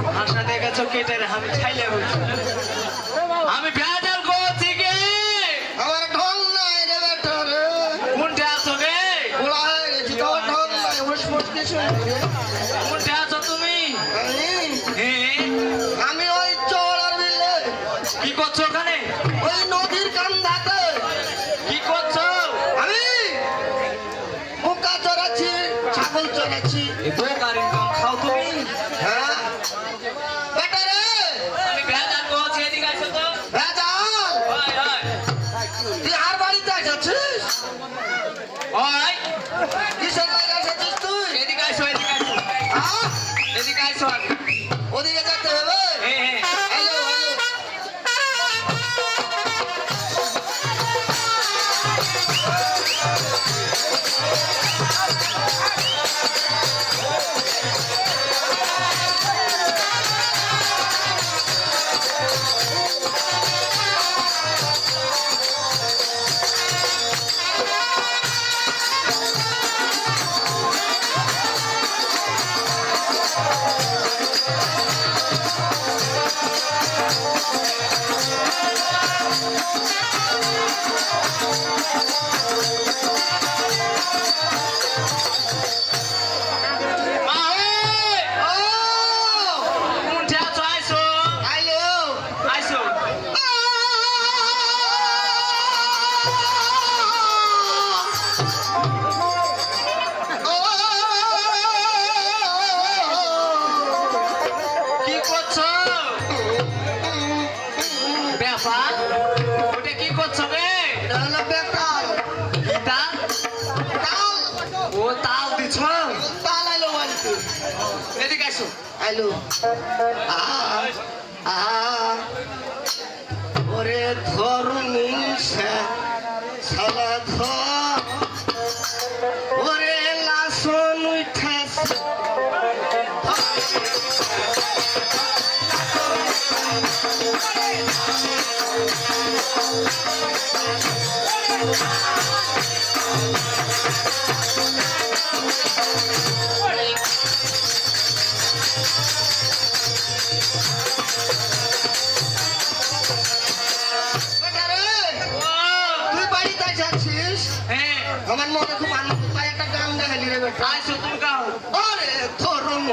ভাষা দেখেছ কেটে আমি ছাইলে বলছি আমি ভেজাল করছি গে আমার ঢং নাই রে বেটা রে কোনটা আছো গে ওলা হয়ে গেছি তোর ঢং নাই উসফুস কিছু নেই রে। কোনটা আছো তুমি হ্যাঁ আমি ওই চড়ার বিলে কি করছো ওখানে ওই নদীর কান্দাতে কি করছো আমি পোকা চড়াচ্ছি ছাগল চড়াচ্ছি এই বোকার ইনকাম খাও তুমি হ্যাঁ বেটা রে আমি ভেজাল করছি এদিকে আসো তো ভেজাল ওই ওই তুই আর বাড়িতে এসেছিস ওই কিসের লাগে এসেছিস তুই এদিকে আসো এদিকে আসো হ্যাঁ এদিকে আসো আগে ওদিকে যেতে হবে হ্যাঁ হ্যাঁ হ্যালো হ্যালো মা ওই ও কোনটা আছো আইসো হ্যালো আইসো কি করছো ব্যাপার ওটা কি করছো রে এটা ও তাল দিছ এদিকে আসো ওরে ধরুনি সালা ধর ওরে লাসন উঠাস তুই বাড়িতে যাচ্ছিস হ্যাঁ আমার মনে খুব আনন্দ পায় একটা গান দেখালি রে বেটা আইসো তুমি গাও ওরে ধরুন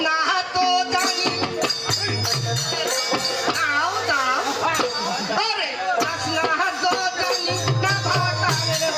না তো জানি আও দাও আরে না তো জানি না ভাটারে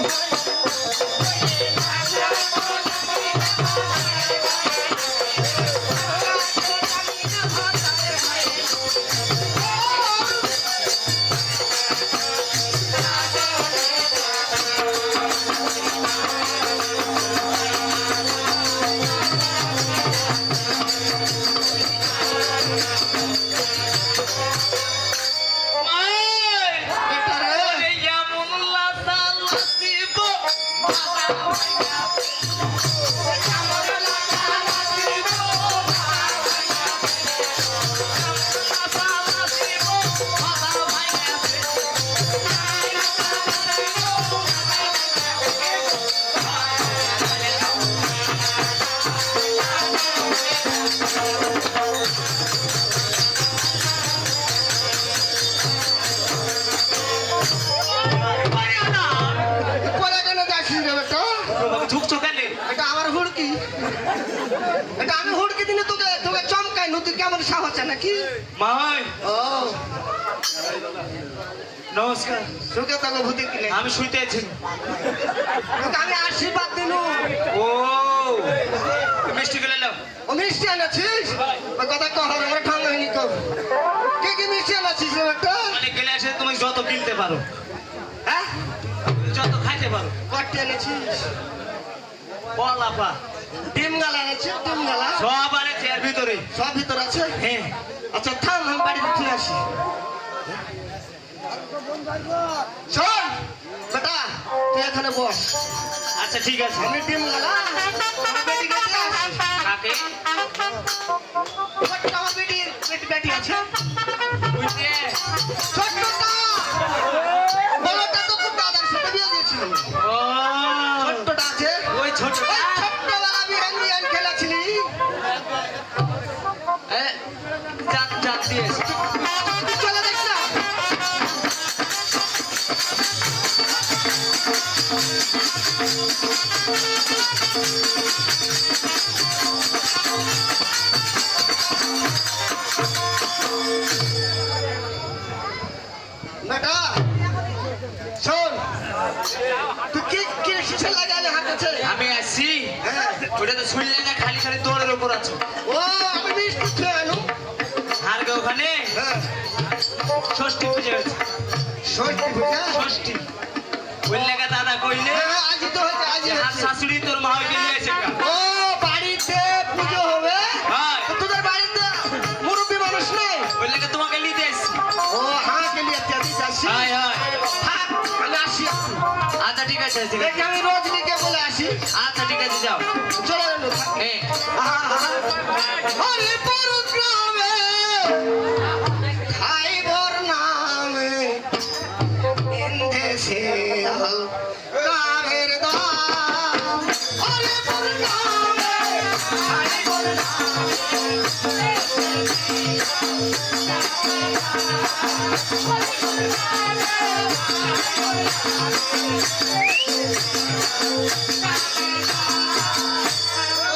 এটা আমি হুড়কি দিনে তোকে তোকে চমকাই নু, তুই কেমন সাহস নাকি? মা হয় ও নমস্কার। সুখে থাকো ভূতি কিনে, আমি শুইতে আছি। তোকে আমি আশীর্বাদ দিনু। ও মিষ্টি গেলে নাও। ও মিষ্টি আনাছিস? ওই কথা কহ, আমার ঠান্ডা হয়নি কহ। কি কি মিষ্টি আনাছিস রে একটা? মানে গেলে আসে তুমি যত কিনতে পারো, হ্যাঁ, যত খাইতে পারো। কটি এনেছিস? বল আপা। ডিম গালা এনেছিস? ডিম গালা সব আনেছে এর ভিতরে। সব ভিতর আছে? হ্যাঁ আচ্ছা থাম, আমি বাড়িতে ফিরে আসি। শোন বেটা, তুই এখানে বস, আচ্ছা ঠিক আছে। আমি ডিম গালা আমার বেটি কাছে আসি। কাকে? ছোট্ট আমার বেটির বেটি আছে, বুঝতে ছোট্টটা। বড়টা তো খুব দাদার সাথে বিয়ে দিয়েছিল, ও ছোট্টটা আছে। ওই ছোট ওই ছোট্টবেলা বিহান বিহান খেলেছিলি, জান জান দিয়েছে। তুই চলে দেখ না। বেটা শোন, তুই কি কি শিশে লাগালে হাঁটেছে? আমি আসছি, হ্যাঁ, ওটা তো শুনলে না, খালি খালি দৌড়ের উপর আছো। ও আমি মিষ্টি খেয়ে আনু। আর গে ওখানে হ্যাঁ, ষষ্ঠী পুজো হয়েছে। ষষ্ঠী পূজা? ষষ্ঠী ওই লেগা দাদা কইলে হ্যাঁ, আজই তো হয়েছে, আজই যে হাত হয়েছে। শাশুড়ি তোর মা হইতে নিয়ে এসে গা। ও বাড়িতে পুজো হবে? হ্যাঁ। তো তোদের বাড়িতে মুরব্বী মানুষ নেই? ওই লেগে তোমাকে নিতে এসছি। ও হ্যাঁ, কে লিয়ে আসি? High high. থাক, আমি আসি একটু। আচ্ছা ঠিক আছে ঠিক আছে। দেখি আমি রোজনীকে বলে আসি। আচ্ছা ঠিক আছে যাও। চলে গেল। হ্যাঁ হরিপুর গ্রামে খাইবর নামে দেশে আল কারের দাম। হরিপুর গ্রামে খাইবর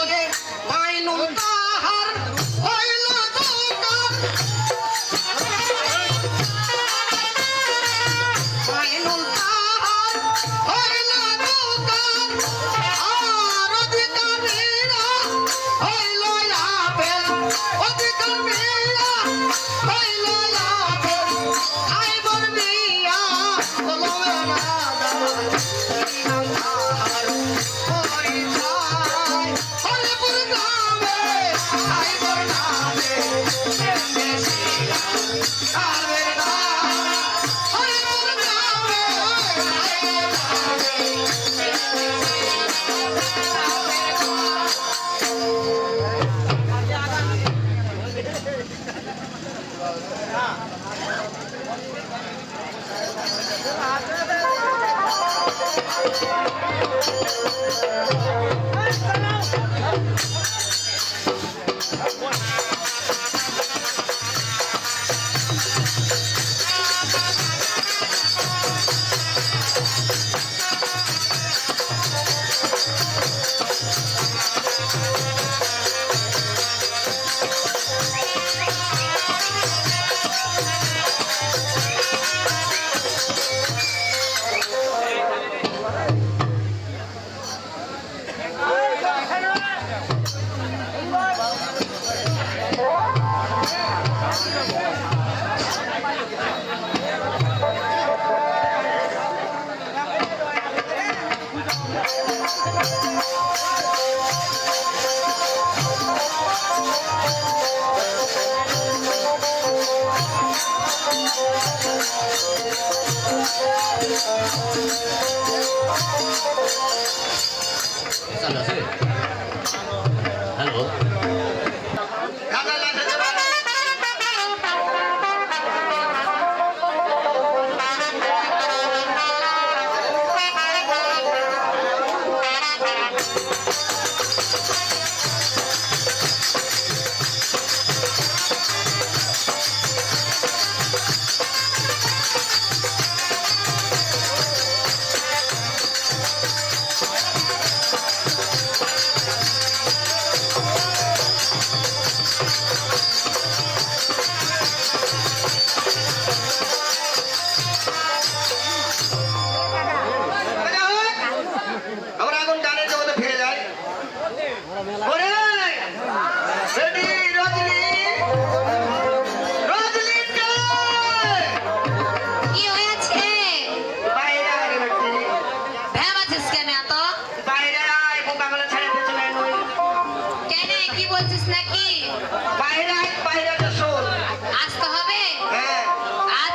ওরে বাইনুল তাহার হইল দোকান। বাইনুল তাহার হইল দোকান। আর অধিকারীরা হইল আপেল। অধিকারীরা হইল আপেল। খাইবর মিয়া কলমে না দাও। বাইনুল তাহার হইল যায়। হরিপুর গ্রামে খাইবর নামে দেশে কারের দাম। হরিপুর গ্রামে খাইবর নামে হ্যালো ঢাকা লাগে যাবে।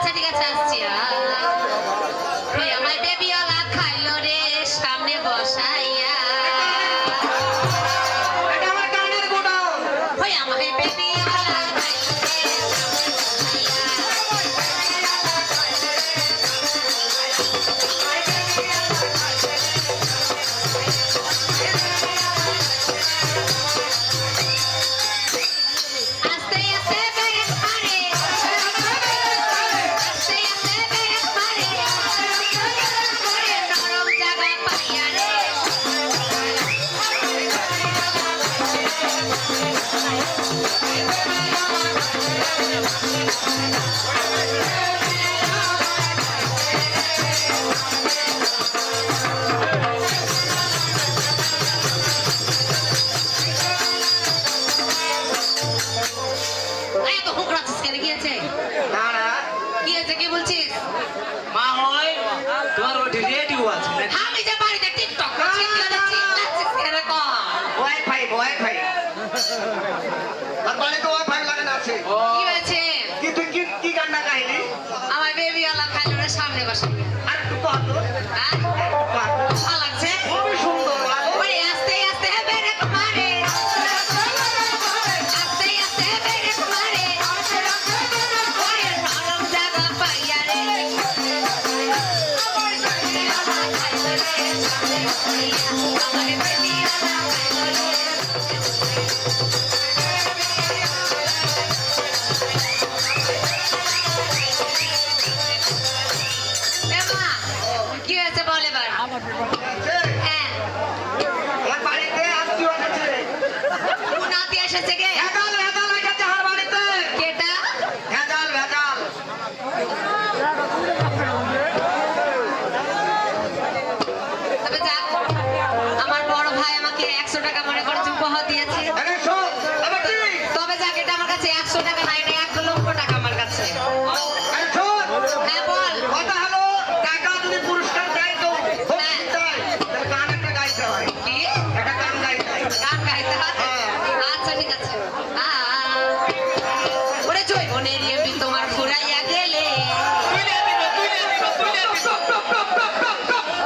আচ্ছা ঠিক আছে আসছি ওই আমার বেবি ওলা খাইলো রে সামনে বসাইয়া এটা আমার কানের গোড়াও। ওই আমার বেবি ওলা খাইলো রে আস্তে আস্তে ব্রেক মারে আস্তে আস্তে ব্রেক মারে ওরে নরম জায়গা পাইয়া রে এই তো হুকরাছিস কেন কি আছে না না কি আছে কি বলছিস মা হয় তোমার ওটি রেডিও আছে নাকি? আমি যে বাড়িতে টিকটক করছি চিল্লাচ্ছিস কেন কর ওয়াইফাই ওয়াইফাই আর বাড়িতে ওয়াইফাই লাগানো আছে। ও কি হয়েছে কি তুই কি কি কান্না কাহিনী? আমার বেবি ওলা খাইলো রে সামনে বসে আর একটু কর তো। হ্যাঁ কর। ভালো লাগছে খুবই সুন্দর লাগে। ওরে আস্তে আস্তে ব্রেক মারে আস্তে আস্তে ব্রেক মারে ওরে নরম জায়গা পাইয়া রে আমার বেবি ওলা খাইলো রে এমা, কি হয়েছে বল এবার হ্যাঁ আমার বাড়িতে আত্মীয় এসেছে। কোন নাতি এসেছে গে ভেজাল ভেজাল এসেছে আমার বাড়িতে। কেটা ভেজাল ভেজাল। তবে যাক আমার বড় ভাই আমাকে 100 টাকা মনে করে উপহার দিয়েছে আরে শোন, আবার কি? তবে যাক এটা আমার কাছে 100 টাকা নাই এটা 1 লক্ষ টাকা আমার কাছে আরে শোন, হ্যাঁ বল কথা হলো টাকা যদি পুরস্কার দেয় তো বকশিশ দেয়। তাহলে গান একটা গাইতে হয়। কি একটা গান গাইতে হয়। গান গাইতে হবে আচ্ছা ঠিক আছে ওরে জৈবনের এমনি তোমার ফুরাইয়া গেলে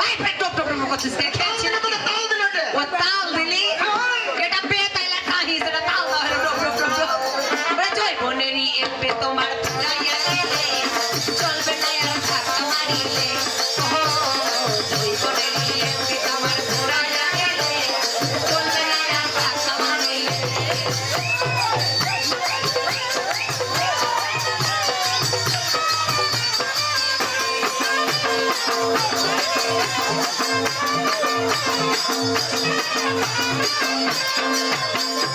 এই পেট টপ টপ টপ করছিস কে খেলছি না তাল দিল রে। ও তাল দিলি এটা বেতাইলা কাহি সেটা তাল দাও hello top top top top ওরে জৈবনেরই এমনি তোমার ফুরাইয়া গেলে চলবে না আর ধাক্কা মারিলে ও জৈবনেরই এমনি তোমার ফুরাইয়া গেলে চলবে না আর ধাক্কা মারিলে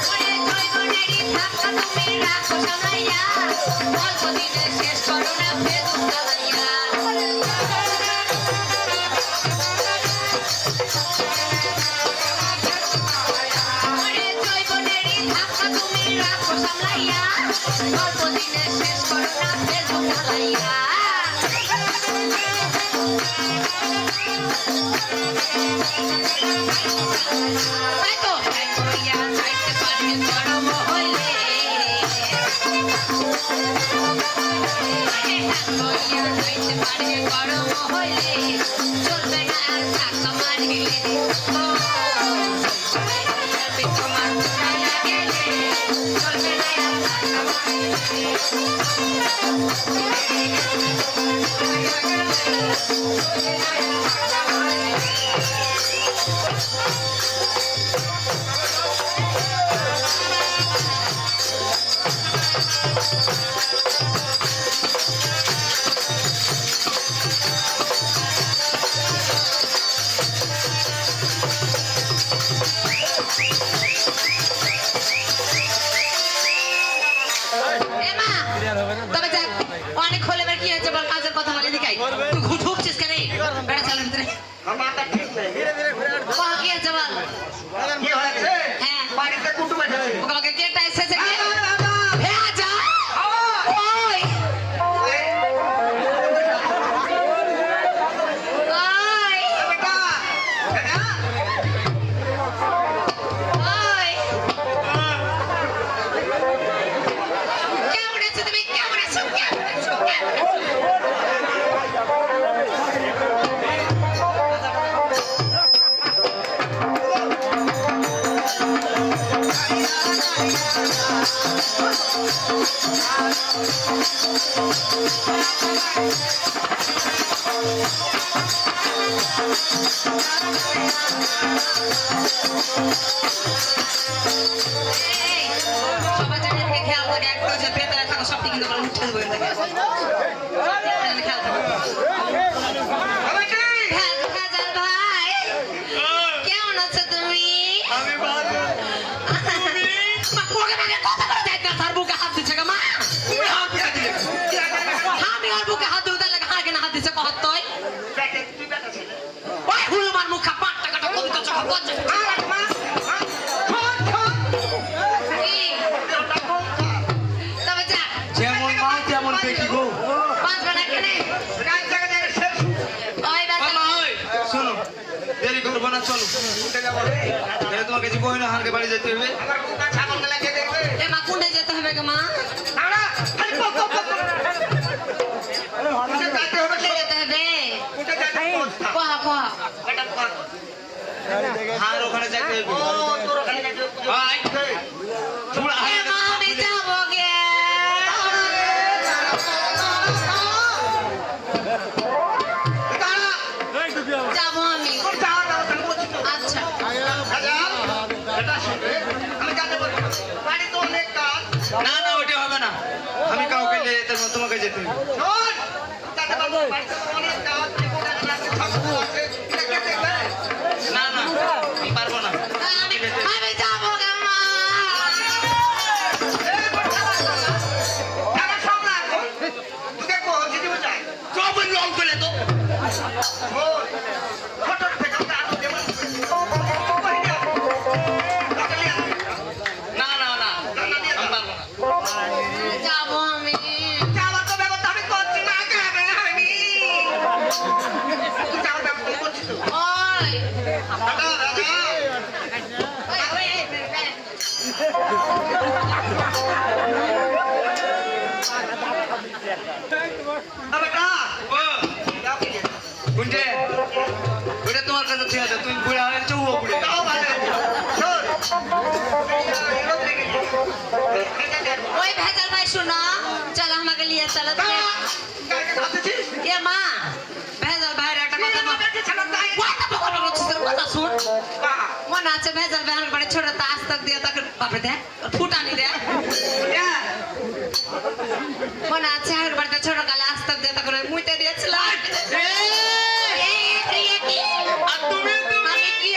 ওরে জৈবনেরই ধাক্কা তুমি রাখো সামলাইয়া অল্প দিনে শেষ করো না ফেসবুক চালাইয়া ওরে জৈবনেরই ধাক্কা তুমি রাখো সামলাইয়া অল্প দিনে শেষ করো না ফেসবুক চালাইয়া তাই তো তাই করিয়া যাইতে পারে গরম হইলে করিয়া যাইতে পারে গরম হইলে চলবে না আর ধাক্কা মারিলে ও তোমার ফুরাইয়া গেলে চলবে না আর ধাক্কা মারিলে এমা তবে যাক অনেক হলে এবার কি হয়েছে বল কাজের কথা বলে দিকাই তুই ঘুটুকছিস কেন বেড়া চালের ভিতরে আমার মাথা ঠিক নেই। বাহ কি হয়েছে বল কি হয়েছে? হ্যাঁ। বাড়িতে কুটুম এসেছে। ওকে কেটা এসেছে কে ভেজাল, ভেজাল। হ্যাঁ যা ওই এই, ওই বেটা, বেটা, ওই কেমন আছো তুমি কেমন আছো কেমন আছো কেমন আছো এই, সবার জায়গা থেকে খেয়াল থাকে একটা যে পেতলে থাকো সবটি কিন্তু করে উঠে দেবো এটাকে খেয়াল থাকো ভেজাল ভাই কেমন আছো তুমি আমি ভালো মা পোকে পোকে কথা করে দেখ না তার বুকে হাত দিচ্ছে গো মা তুমি হাত দিয়ে দিলে আমি ওর বুকে হাত দিতে লাগে হাগে না হাত দিচ্ছে কত তুই ওই হুলুমান মুখা পাট টাকাটা কবিতা চোখা বজ্জে তবে যা যেমন মা তেমন বেটি গো বাঁচবে না কেনে ওই বাঁচবে মামা ওই শোনো দেরি করবো না চলো তাহলে তোমাকে যে বই না হারকে বাড়ি যেতে হবে এ মা কোনে যেতে হবে গো মা কোনে যেতে হবে কোহা কোহা হার ওখানে যাইতে হবে ভাই চুড়া এ মা আমি যাবো গে যাবো আমি আচ্ছা না না ওইটা হবে না আমি কাউকে নিয়ে যেতে পারবো, তোমাকে যেতে হবে না না আমি পারবো না আমি আমি যাবো গে মা সব লং করে তো না না না আমি পারবো না যাবো আমি ওই ওই কোনটে ওটা তোমার কাছে ঠিক আছে তুমি বুড়া হয়ে চৌ বুড়ে ওই ভেজাল ভাই শুনো চলো আমাকে নিয়ে চলো এ মা ভেজাল ভাইয়ের একটা কথা কথা শুন মনে আছে ভেজাল ভাই আমার বাড়ি ছোট তা আস্তক দিয়ে তাকে বাপে দেয় ফুটানি দেয় মনে আছে আমার বাড়িতে ছোট কালে আস্তক দিয়ে তাকে মুইতে দিয়েছিল আর তুমি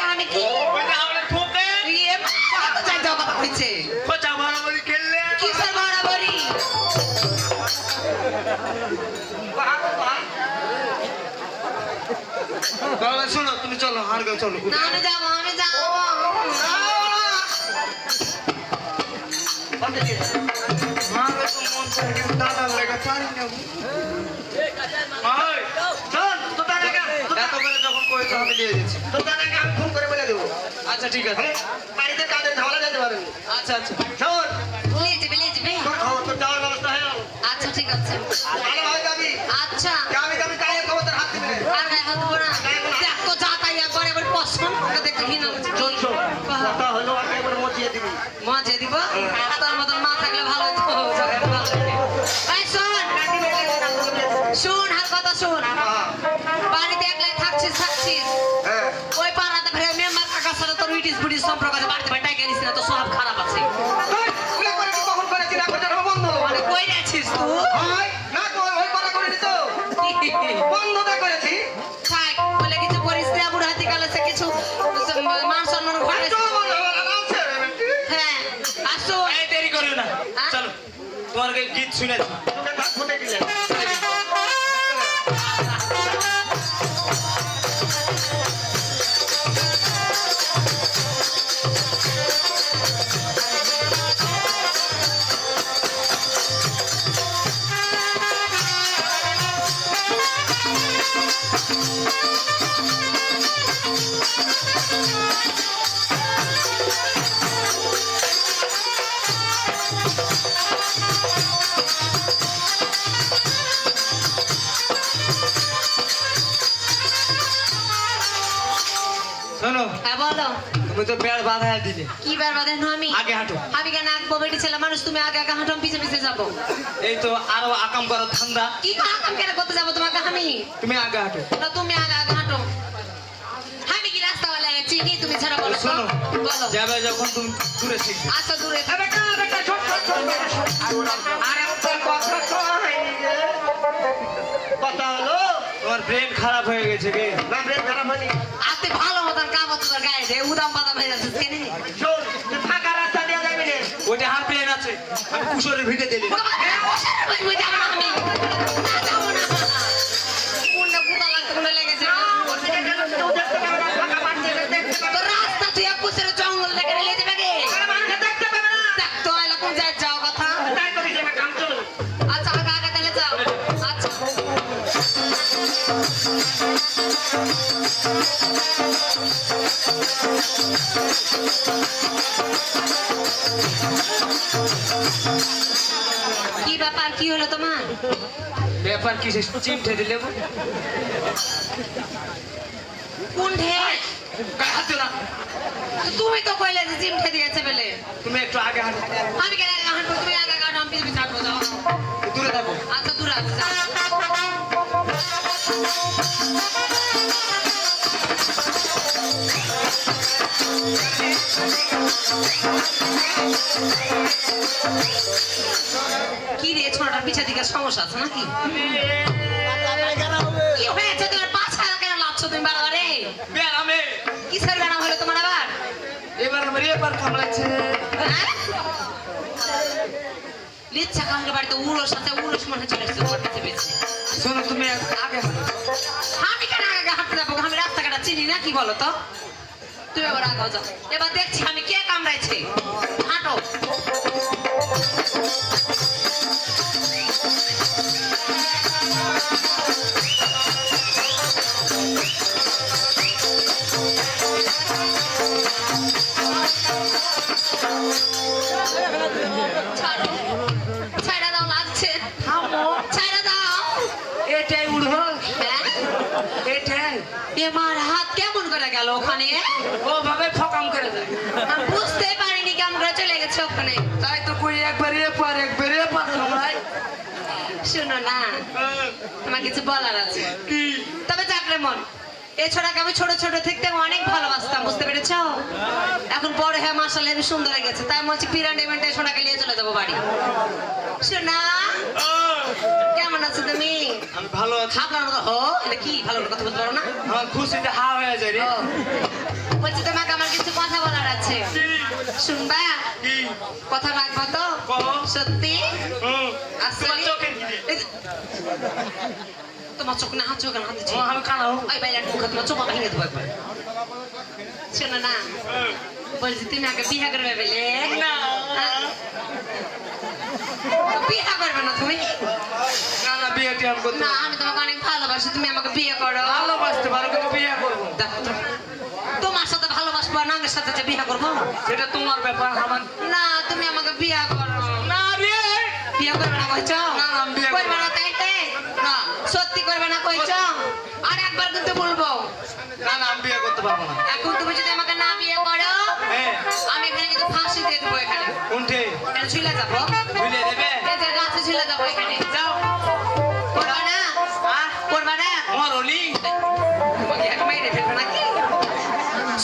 আমি কি ওইটা আমরা ঠোকে এ মা, কত যাই যাওয়া কথা কইছে খোঁচা মারামারি খেললে কিসের বরাবরি বাবা শোনো তুমি চলো হারগে চলো না আমি যাবো আমি যাবো হারগে তো মন করে কিন্তু দাদা লেগে পারি না ভাই চল তো দাদা এত করে যখন কইছো আমি নিয়ে যাচ্ছি আচ্ছা ঠিক আছে আচ্ছা আচ্ছা নিয়ে যাবে আচ্ছা ঠিক আছে আচ্ছা আর গায়ে হাত দেবো না দেখ তো যা তাই একবার এবার পছন্দ ওকে দেখতে ঘৃণা লাগছে মজা দিব তোর মতন মা থাকলে ভালো হতো ভালো এই শোন শোন হাত কথা শোন বাড়িতে একলাই থাকছিস ওই পাড়াতে ফেরে মেম্বার কাকার সাথে তোর ইটিস বুটিস সম্পর্ক আছে বাড়িতে ভাই টাইকে নিস না তো সব খারাপ আছে মানে কই যাচ্ছিস তুই থাক বলে কিছু করিস না বুড়া হাতি কালে সে কিছু মান সম্মান ঘরে হ্যাঁ আসো এই দেরি করো না চলো তোমার গীত শুনেছি শোনো হ্যাঁ বলো তুমি তো বেড় বাঁধা দিলে কি বার বাঁধেন আমি আগে হাঁটো আমি কেন আঁকবো বেটি ছেলে মানুষ তুমি আগে আগে হাঁটো আমি পিছে পিছে যাবো এই তো আরো আকাম করো ধান্দা কি আকাম কেন করতে যাবো তোমাকে আমি তুমি আগে হাঁটো না তুমি আগে আগে হাঁটো আমি কি রাস্তাওয়ালা চিনি তুমি ছাড়া বলো তো? শোনো বলো যাবে যখন তুমি দূরে থেকে আচ্ছা দূরে আর একটা কথা তো হয়নি যে। কথা হলো তোমার ব্রেন খারাপ হয়ে গেছে রে না ব্রেন খারাপ হয়নি। আতে ভালো মতন কাপড় তোমার গায়ে দে উদাম বাদাম হয়ে যাচ্ছে কেনে শোন, তুই ফাঁকা রাস্তা দিয়ে যাবি রে। ওইটা হার প্লেন আছে আমি কুশোরের ভিটে দিলি কোনটা কুতা লাগতে কোনটা লেগেছে ওদিকে গেলে কেউ দেখতে পাবে না, ফাঁকা মাঠ দিয়ে দেখতে তো পাবে না। রাস্তা তুই এক কুচের জঙ্গল লেগে নিয়ে যাবে গে আরে মানুষে দেখতে পাবে না। দেখ তো আইলা কোন যায় যাও কথা তাই তো হিসেবে কাম চলবে। আচ্ছা আগে আগে তাহলে যাও আচ্ছা কি ব্যাপার কি হলো তোমার ব্যাপার কি সে চিমটে দিলে গো? কোন ঢেক গায়ে হাত দিও না। তুমি তো কইলে যে জিম খেতে গেছে বলে তুমি একটু আগে হাঁটো আমি কেন আগে হাঁটবো তুমি আগে হাঁটো আমি পিছনে হাঁটবো যাও দূরে থাকো আচ্ছা দূরে আছে যাও কি রে ছোটটার পিছের দিকে সমস্যা আছে নাকি কি হয়েছে তোমার পাছা কেন লাচ্ছ তুমি বারবারে ব্যায়ামে কিসের বেড়া হলো তোমার আবার এবার আমার এবার কামড়াচ্ছে হ্যাঁ? লিচ্ছা কাহের বাড়িতে উড়োর সাথে উড়োস মনে চলে এসেছে তোমার কাছে বেঁচে শোনো তুমি আগে হাঁটো আমি কেন আগে হাঁটতে যাবো আমি রাস্তাঘাটা চিনি না কি বলো তো তুমি এবার আগে যাও এবার দেখছি আমি কে কামড়াইছে হাঁটো ছাড়ো ছাইড়া দাও লাগছে ছাইড়া দাও এটাই উড়বো হ্যাঁ এটাই এমার হাত কেমন করে গেল ওখানে ওভাবে ফকাম করে দেয় আমি বুঝতে পারিনি কেমন করে চলে গেছে ওখানে তাই তো কই একবার এপার একবার এপার কামড়াই শোনো না তোমার কিছু বলার আছে কি তবে চাকরে মন এছাড়াকে আমি ছোট ছোট থেকে অনেক ভালোবাসতাম বুঝতে পেরেছ এখন বড় হ্যাঁ মার্শাল হেবি সুন্দর হয়ে গেছে তাই বলছি পিরান্ডেমেন্টে সোনাকে নিয়ে চলে যাবো বাড়ি শোনা কেমন আছো তুমি আমি ভালো আছি আপনার মতো হো এটা কি ভালো করে কথা বলতে পারো না আমার খুশিতে হা হয়ে যায় রে ও, বলছি তোমাকে আমার কিছু কথা বলার আছে শুনবা কি কথা রাখবো তো কও। সত্যি হুম আসলে তোমার চোখে কি রে? এই যে- তোমার চোখ না হাত চোখ না হাত ও, আমি কানা হবো। ওই বাইরে মুখে তোমার চোখ ভেঙে দেবো একবার শোনো না বলছি তুমি আগে বিয়ে করবে বলে না। বিয়ে করবে না তুমি না না বিয়ে টিয়ে আমি করতে না পারবো না। আমি তোমাকে অনেক ভালোবাসি তুমি আমাকে বিয়ে করো ভালোবাসতে পারো কিন্তু বিয়ে করবো না। দেখো তো, তোমার সাথে ভালোবাসবো আর নাঙ্গের সাথে যে বিয়ে করবো সেটা তোমার ব্যাপার আমার না তুমি আমাকে বিয়ে করো না রে বিয়ে করবে না কইছ না, আমি বিয়ে করবো করবে না তাইতে না সত্যি করবে না কইছ আর একবার কিন্তু বলবো না না আমি বিয়ে করতে পারবো না এখন তুমি যদি আমাকে না বিয়ে করো হ্যাঁ আমি এখানে কিন্তু ফাঁসি দিয়ে দেবো এখানে কোনটে এখানে ঝুলে যাবো ঝুলিয়ে দেবে এই যে গাছে ঝুলে যাবো এখানে যাও করবা না করবা না আমার অলি তোমাকে এক মেরে ফেলবে নাকি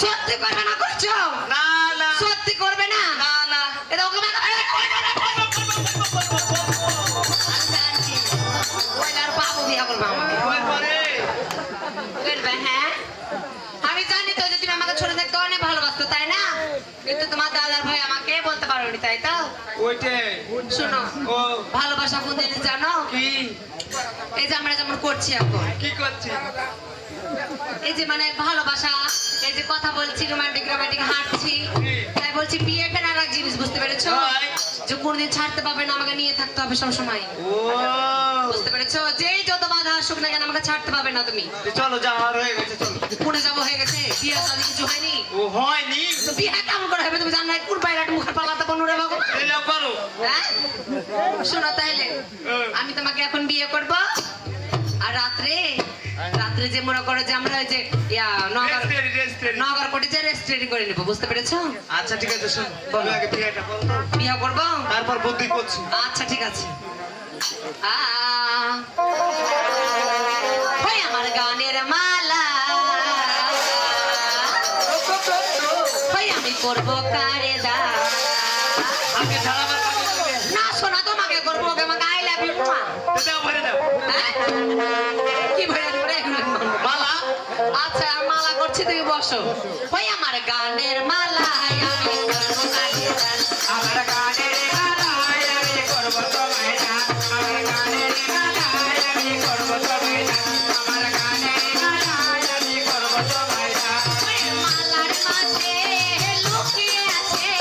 সত্যি করবে না কইছ না না সত্যি করবে না না না এটা ওকে করবে না জানছি ওই আর বাবু বিয়ে করবে আমাকে ওই পরে করবে হ্যাঁ আমি জানি তো যে তুমি আমাকে ছোট থাকতে অনেক ভালোবাসতো তাই না কিন্তু তোমার দাদার ভাই আমাকে বলতে পারোনি তাই তো ওইটে শোনো ও ভালোবাসা কোন জিনিস জানো কি এই যে আমরা যেমন করছি এখন কি করছি এই যে মানে ভালোবাসা এই যে কথা বলছি রোমান্টিক রোমান্টিক হাঁটছি তাই বলছি বিয়ে কেন আর এক জিনিস বুঝতে পেরেছো ভাই। যে কোনদিন ছাড়তে পারবে না আমাকে নিয়ে থাকতে হবে সবসময় ও বুঝতে পেরেছো যেই যত বাধা আসুক না কেন আমাকে ছাড়তে পারবে না তুমি চলো যা আমার হয়ে গেছে চলো পুনে যাবো হয়ে গেছে বিয়ে শাদী কিছু হয়নি ও হয়নি তো বিয়ে কেমন করে হবে তুমি জানো না কোন বাইরে মুখের পালাতে কোনো রে বাবু এলে পারো হ্যাঁ শোনো তাহলে আমি তোমাকে এখন বিয়ে করব আর রাত্রে রাত্রে যে মনে করো যে আমরা ওই যে ইয়া নগর রেস্টুরেন্ট নগর কোটে যে রেস্টুরেন্ট করে নেবো, বুঝতে পেরেছো? আচ্ছা ঠিক আছে শোন বলো আগে বিয়েটা করো তো, বিয়ে করবো? তারপর বুদ্ধি করছি। আচ্ছা ঠিক আছে। ওই আমার গানের মালা, ওই আমি করবো কারে দা। আগে ছাড়া আমার কাছে দিবে। না শোনা তোমাকে করবো, ওকে আমাকে আই লাভ ইউ। দাও ভরে দাও। কি ভরে দেবো রে? মালা আচ্ছা মালা করছি, তুমি বসো। ওই আমার গানের মালা, আমি করবো কারে দা। আমার গানের মালায় আমি করব তোমায় দান, আমার গানের মালায় আমি করব তোমায় দান, আমার গানের মালায় আমি করব তোমায় দান। ওই মালার মাঝে লুকিয়ে আছে,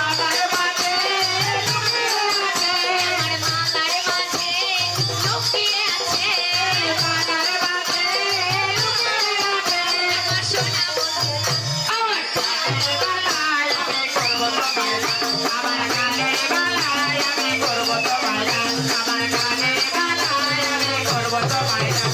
আমার মাঝে আমার মালার মাঝে লুকিয়ে আছে, আমার মাঝে আমার সোনা বন্ধু। আমার গানের মালায় আমি করব তোমায় দান, আমার গানের মালায় আমি করব তোমায় দান, আমার গানের মালায় আমি করব তোমায় দান।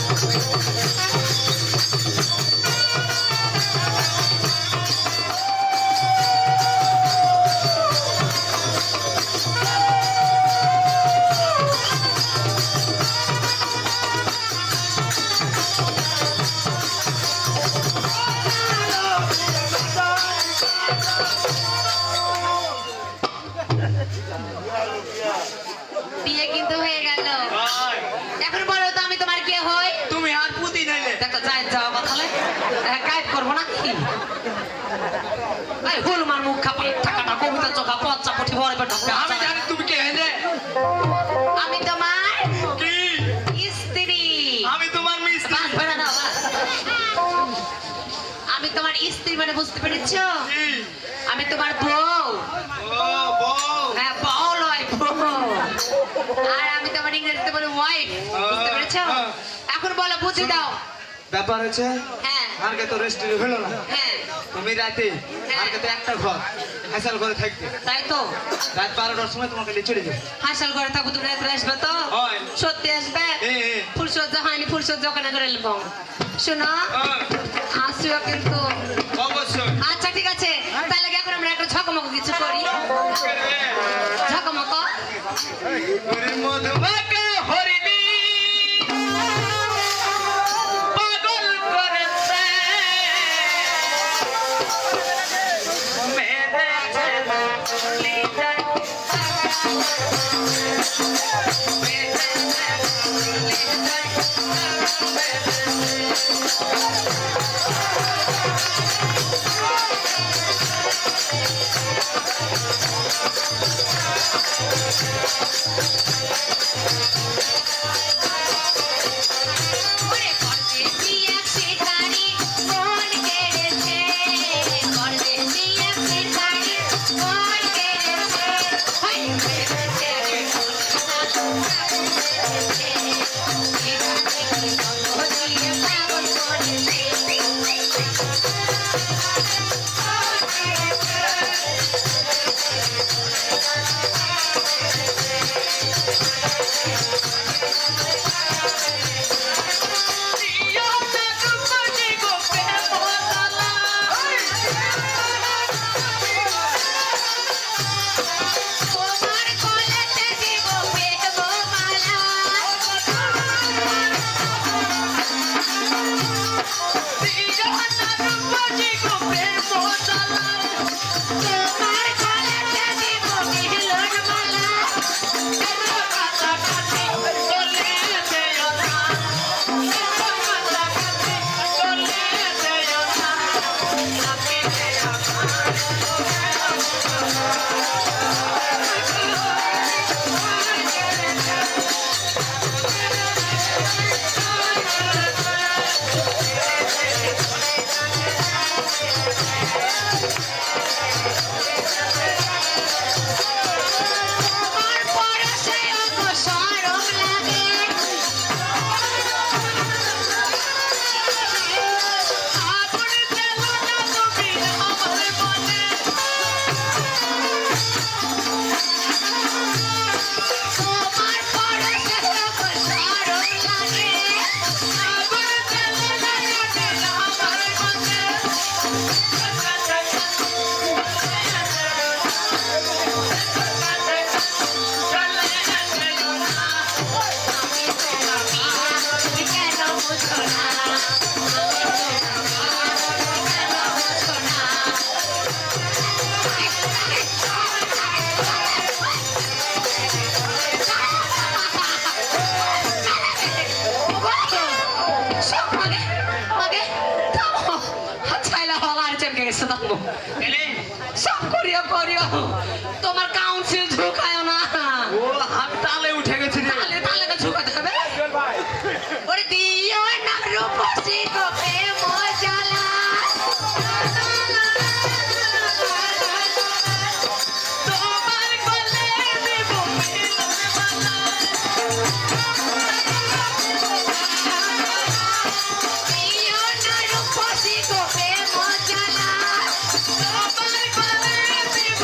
বিয়ে কিন্তু হয়ে গেল। ভাই, এখন বলো তো আমি তোমার কে হই? তুমি আর পুতি নাইলে দেখো যাই যাও কথা গাইড করবো না কি? এই হুলমার মুখ খাপা টাকাটা কবিতা চোখা পচ্চা পঠি ভরে পেট আমি জানি তুমি কে হেলে আমি তোমার কি স্ত্রী। আমি তোমার মিস্ত্রি বাস ভরে দাও বাস। আমি তোমার স্ত্রী মানে বুঝতে পেরেছো? কি? আমি তোমার বউ। ও বউ হ্যাঁ বউ নয় বউ। আর আমি তোমার ইংরেজিতে বলি ওয়াইফ, বুঝতে পেরেছো? হ্যাঁ। এখন বলো বুঝে দাও। ব্যাপার হচ্ছে হ্যাঁ আরকে তো রেস্টুরেন্ট হলো না, হ্যাঁ তুমি রাতে আরকে তো একটা ঘর হাসাল করে থাকতে, তাই তো। রাত 12টার সময় তোমাকে নিয়ে চলে যাবে। হাসাল ঘরে থাকবো, তুমি রাত্রে আসবে তো? হয়। সত্যি আসবে? হ্যাঁ। ফুলসজ্জা হয়নি, ফুলসজ্জা ওখানে করে নেবো। শোনো আসিও কিন্তু। অবশ্যই আচ্ছা ঠিক আছে, তাহলে কি এখন আমরা একটা ঝকমক কিছু করি? ঝকমক মধুমাকে হরিণী পাগল করেছে, মেরেছে লিটায়, ওরে পরদেশি এক শিকারি মন কেড়েছে, পরদেশি এক শিকারি মন কেড়েছে, হাই কেড়েছে রে পাগল করেছে। কিছু থাকবো এলে সব করিও করিও তোমার কাউন্সিল ঝুঁকায় না ও আমি তালে উঠে গেছি রে তাহলে তাহলে ঝুঁকাতে হবে ওরে দিও না রূপসী তোকে মজালা তোমার কোলে দেব দিও না রূপসী তোকে মজালা তোমার কোলে দেব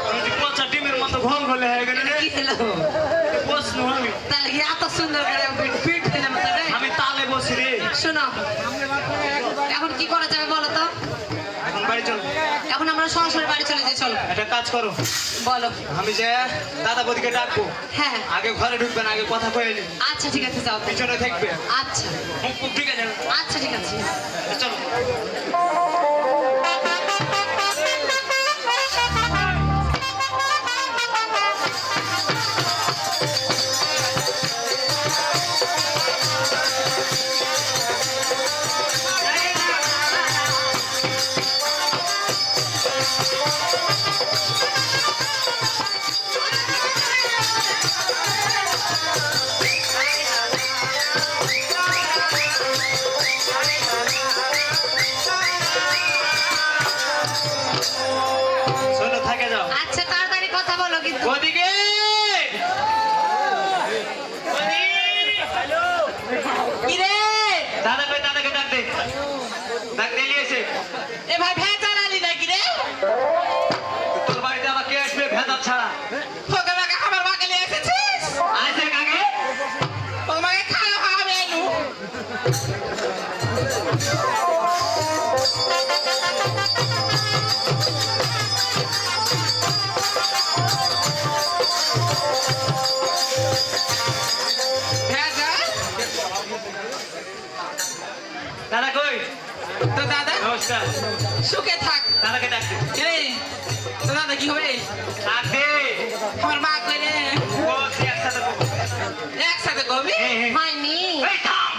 আমি যে পচা ডিমের মতো ভং হলে হয়ে গেল রে কি হলো প্রশ্ন আমি তাহলে কি এত সুন্দর করে ফিট হইলাম তাহলে আমি তালে বসি রে শোনো এখন কি করা যাবে বলো তো এখন বাড়ি চল এখন আমরা সরাসরি বাড়ি চলে যাই চলো একটা কাজ করো বলো আমি যে দাদা বৌদিকে ডাকবো হ্যাঁ আগে ঘরে ঢুকবেন আগে কথা কয়ে নিন আচ্ছা ঠিক আছে যাও তাহলে। পিছনে থাকবে আচ্ছা মুখ মুখ ঠিক আছে আচ্ছা ঠিক আছে চলো চলো থাকে যাও আচ্ছা তাড়াতাড়ি কথা বলো কিন্তু ওদিকে কি রে দাদা কই দাদাকে ডাক দে ডাক দে লিয়েছে এ ভাই ভেজাল আলি নাকি রে তোর বাড়িতে আবার কে আসবে ভেজাল ছাড়া তোকে মাকে আমার মাকে নিয়ে এসেছিস আসে কাকে তোমাকে খাওয়া হবে নু ভেজাল দাদা কই তো দাদা নমস্কার সুখে থাক দাদাকে ডাক দে রে তো দাদা কি হবে ডাক দে আমার মা কই রে ও সে একসাথে বকো। একসাথে কবি হ্যাঁ, হ্যাঁ। মাইনি এই থাম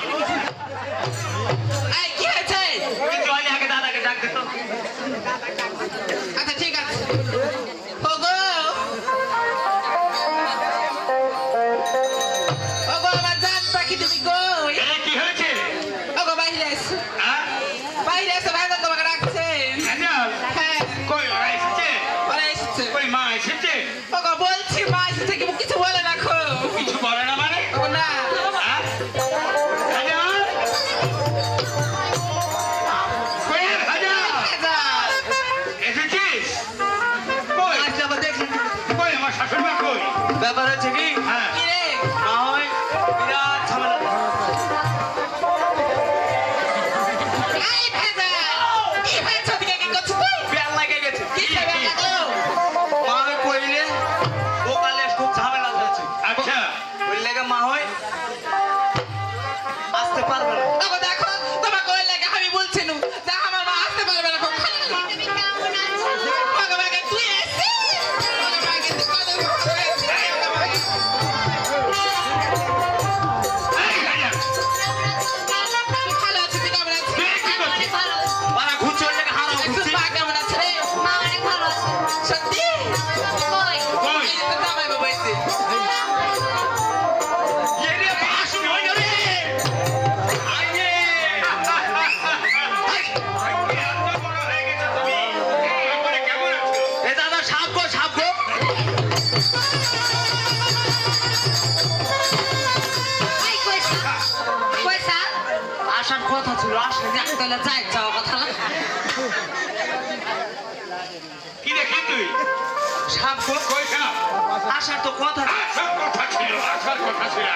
এই কি হয়েছে কিন্তু আগে আগে দাদাকে ডাক দে তো আচ্ছা ঠিক আছে ওগো ওগো আমার জান পাখি তুমি কই এ, কি হয়েছে ওগো বাইরে এসো হ্যাঁ? বাইরে এসো ভাই তোমাকে ডাকছে ভেজাল? হ্যাঁ কই ওরা এসেছে ওরা এসেছে কই মা এসেছে ওগো বলছি মা এসেছে কি কিছু বলে রাখো কিছু বলে না মানে ওগো না হ্যাঁ? ভেজাল? কই রে ভেজাল? ভেজাল। এসেছিস কই আসলে আবার দেখি কই আমার শাশুড়ি মা কই ব্যাপার হচ্ছে কি হ্যাঁ কি রে মা হয় বিরাট ঝামেলা এই ভেজাল কি হয়েছে ওদিকে কি করছিস তুই বেল লাগে গেছে কি হবে লাগলো মা হয় কইলে ও কালে খুব ঝামেলা হয়েছে আচ্ছা ওই লেগে মা হয় আসতে পারবে না ওগো দেখো তোমাকে ওই লাগে আমি বলছি নু যা আমার মা আসতে পারবে না খুব খালি তুমি কেমন আছো ওগো মাকে তুই এসেছিস ওগো মাকে তুই কত ভালো হয়েছিস ওগো মাকে এই ভেজাল, ভালো আছি তুই কেমন আছিস তুই কি করছিস? ভালো বারা ঘুরছে ওই লেগে হারাও একটু ঘুরছে মা কেমন আছে রে মা অনেক ভালো আছে সত্যি কই কই এই তো জামাই বাবা এসে এ রে বাস নয় রে আইয়ে এত বড় হয়ে গেছো তুমি তারপরে কেমন আছো এ দাদা সাপ গো এই কইসা কইসা আসার কথা ছিল আসলে যাক তাহলে যাই যাওয়া কথা না কি দেখি তুই সাপ গো কই সাপ আসার তো কথা আসার কথা ছিল আসার কথা ছিল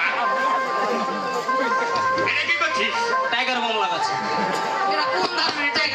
এটা কি করছিস টাইগার বোম লাগাচ্ছে এরা কোন ধরনের টাইগার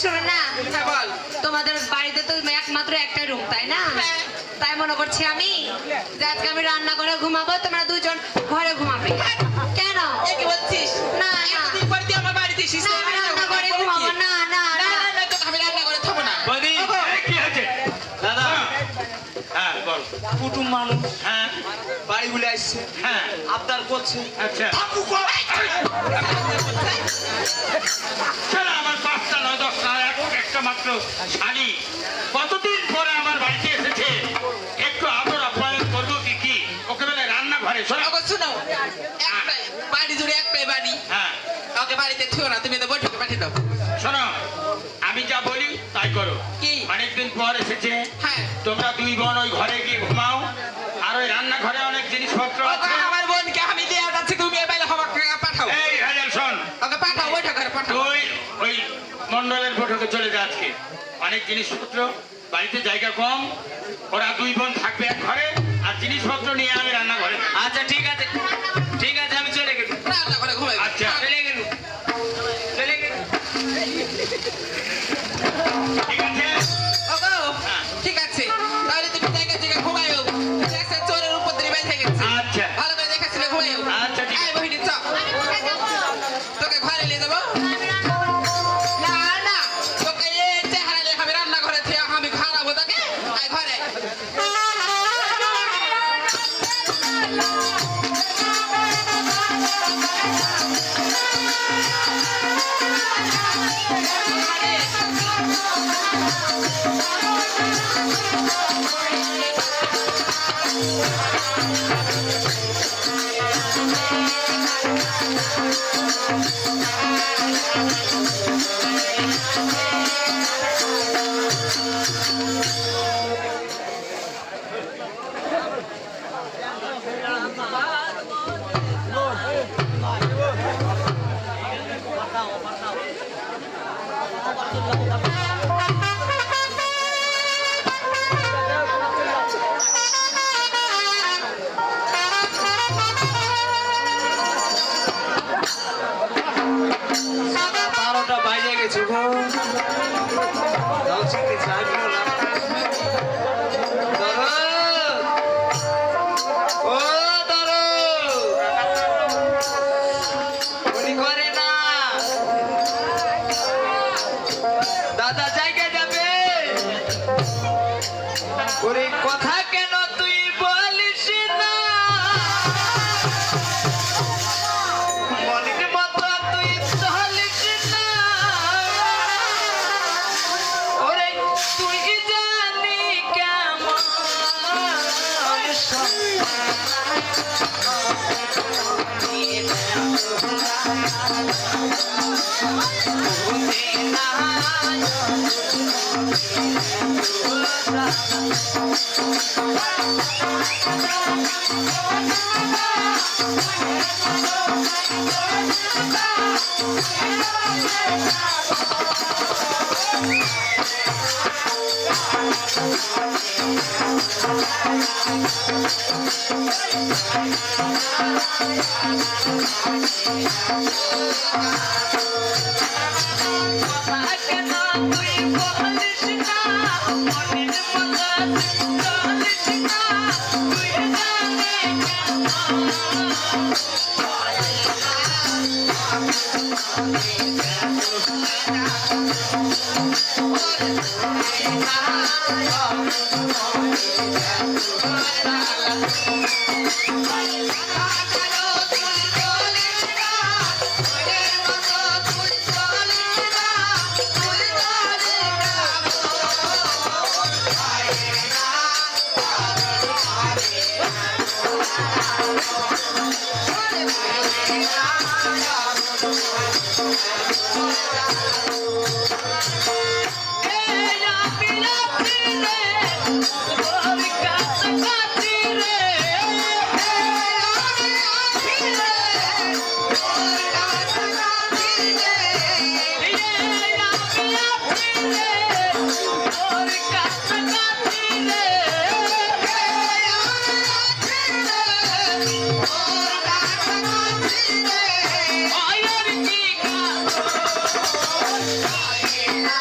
শোনো না হ্যাঁ বল তোমাদের বাড়িতে তো একমাত্র একটা রুম তাই না হ্যাঁ। তাই মনে করছি আমি যে আজকে আমি রান্না করে ঘুমাবো তোমরা দুজন ঘরে ঘুমাবে কেন এ কি বলছিস না, না। এতদিন পর তুই আমার বাড়িতে এসিস না, আমি রান্না করে ঘুমাবো না না না না না না তোকে আমি রান্না করে থাকবো না বৌদি কি হয়েছে দাদা হ্যাঁ বল কুটুম মানুষ হ্যাঁ বাড়ি বলে আসছে হ্যাঁ আবদার করছে আচ্ছা শোনো, আমার 5টা নয় 10টা একটা মাত্র শালি কতদিন পরে আমার বাড়িতে এসেছে একটু আদর আপ্যায়ন করবো কি ওকে বেলা রান্নাঘরে শোনো ওকে শুনো একটাই বাড়ি জুড়ে একটাই বাড়ি হ্যাঁ ওকে বাড়িতে থিও না তুমি তো বৈঠকে পাঠিয়ে দাও শোনো আমি যা বলি তাই করো কি? অনেকদিন পর এসেছে হ্যাঁ তোমরা দুই বোন ওই ঘরে গিয়ে ঘুমাও আর ওই রান্নাঘরে অনেক জিনিসপত্র ওকে আছে আমার বোনকে আমি দিয়ে যাচ্ছি তুমি এবারে আমাকে পাঠাও এই হাজার শোন ওকে পাঠাও বৈঠক ঘরে পাঠাও তুই ওই মন্ডলের বৈঠকে চলে যা আজকে অনেক জিনিসপত্র বাড়িতে জায়গা কম ওরা দুই বোন থাকবে এক ঘরে আর জিনিসপত্র নিয়ে আমি রান্নাঘরে থাকবো। আচ্ছা ঠিক আছে আমি চলে গেলুম রান্না করে ঘুমাই আচ্ছা। চলে গেলুম ঠিক আছে ওগো ঠিক আছে তাহলে তুমি জায়গা জায়গা ঘুমাইও দেখছে চোরের উপর দিয়ে বাইরে গেছে আচ্ছা ভালো করে দেখাচ্ছিলে ঘুমাইও আচ্ছা, ঠিক আছে। আয় বহিনী চল তোকে ঘরে নিয়ে যাবো না না তোকে এই চেহারা নিয়ে আমি রান্না ঘরে থেকে আমি খারাপ তোকে আয় ঘরে বারোটা বাইরে গেছে গো যাও চিনতে চাইলো না ও ধরো উনি করে না দাদা জায়গা যাবে ওরে কথা কেন তুই বলিস না মনের মতো তুই চলিস না ওরে তুই জানি কেমন কেন তুই বলিস না মনের মতো চলিস না তুই জানি না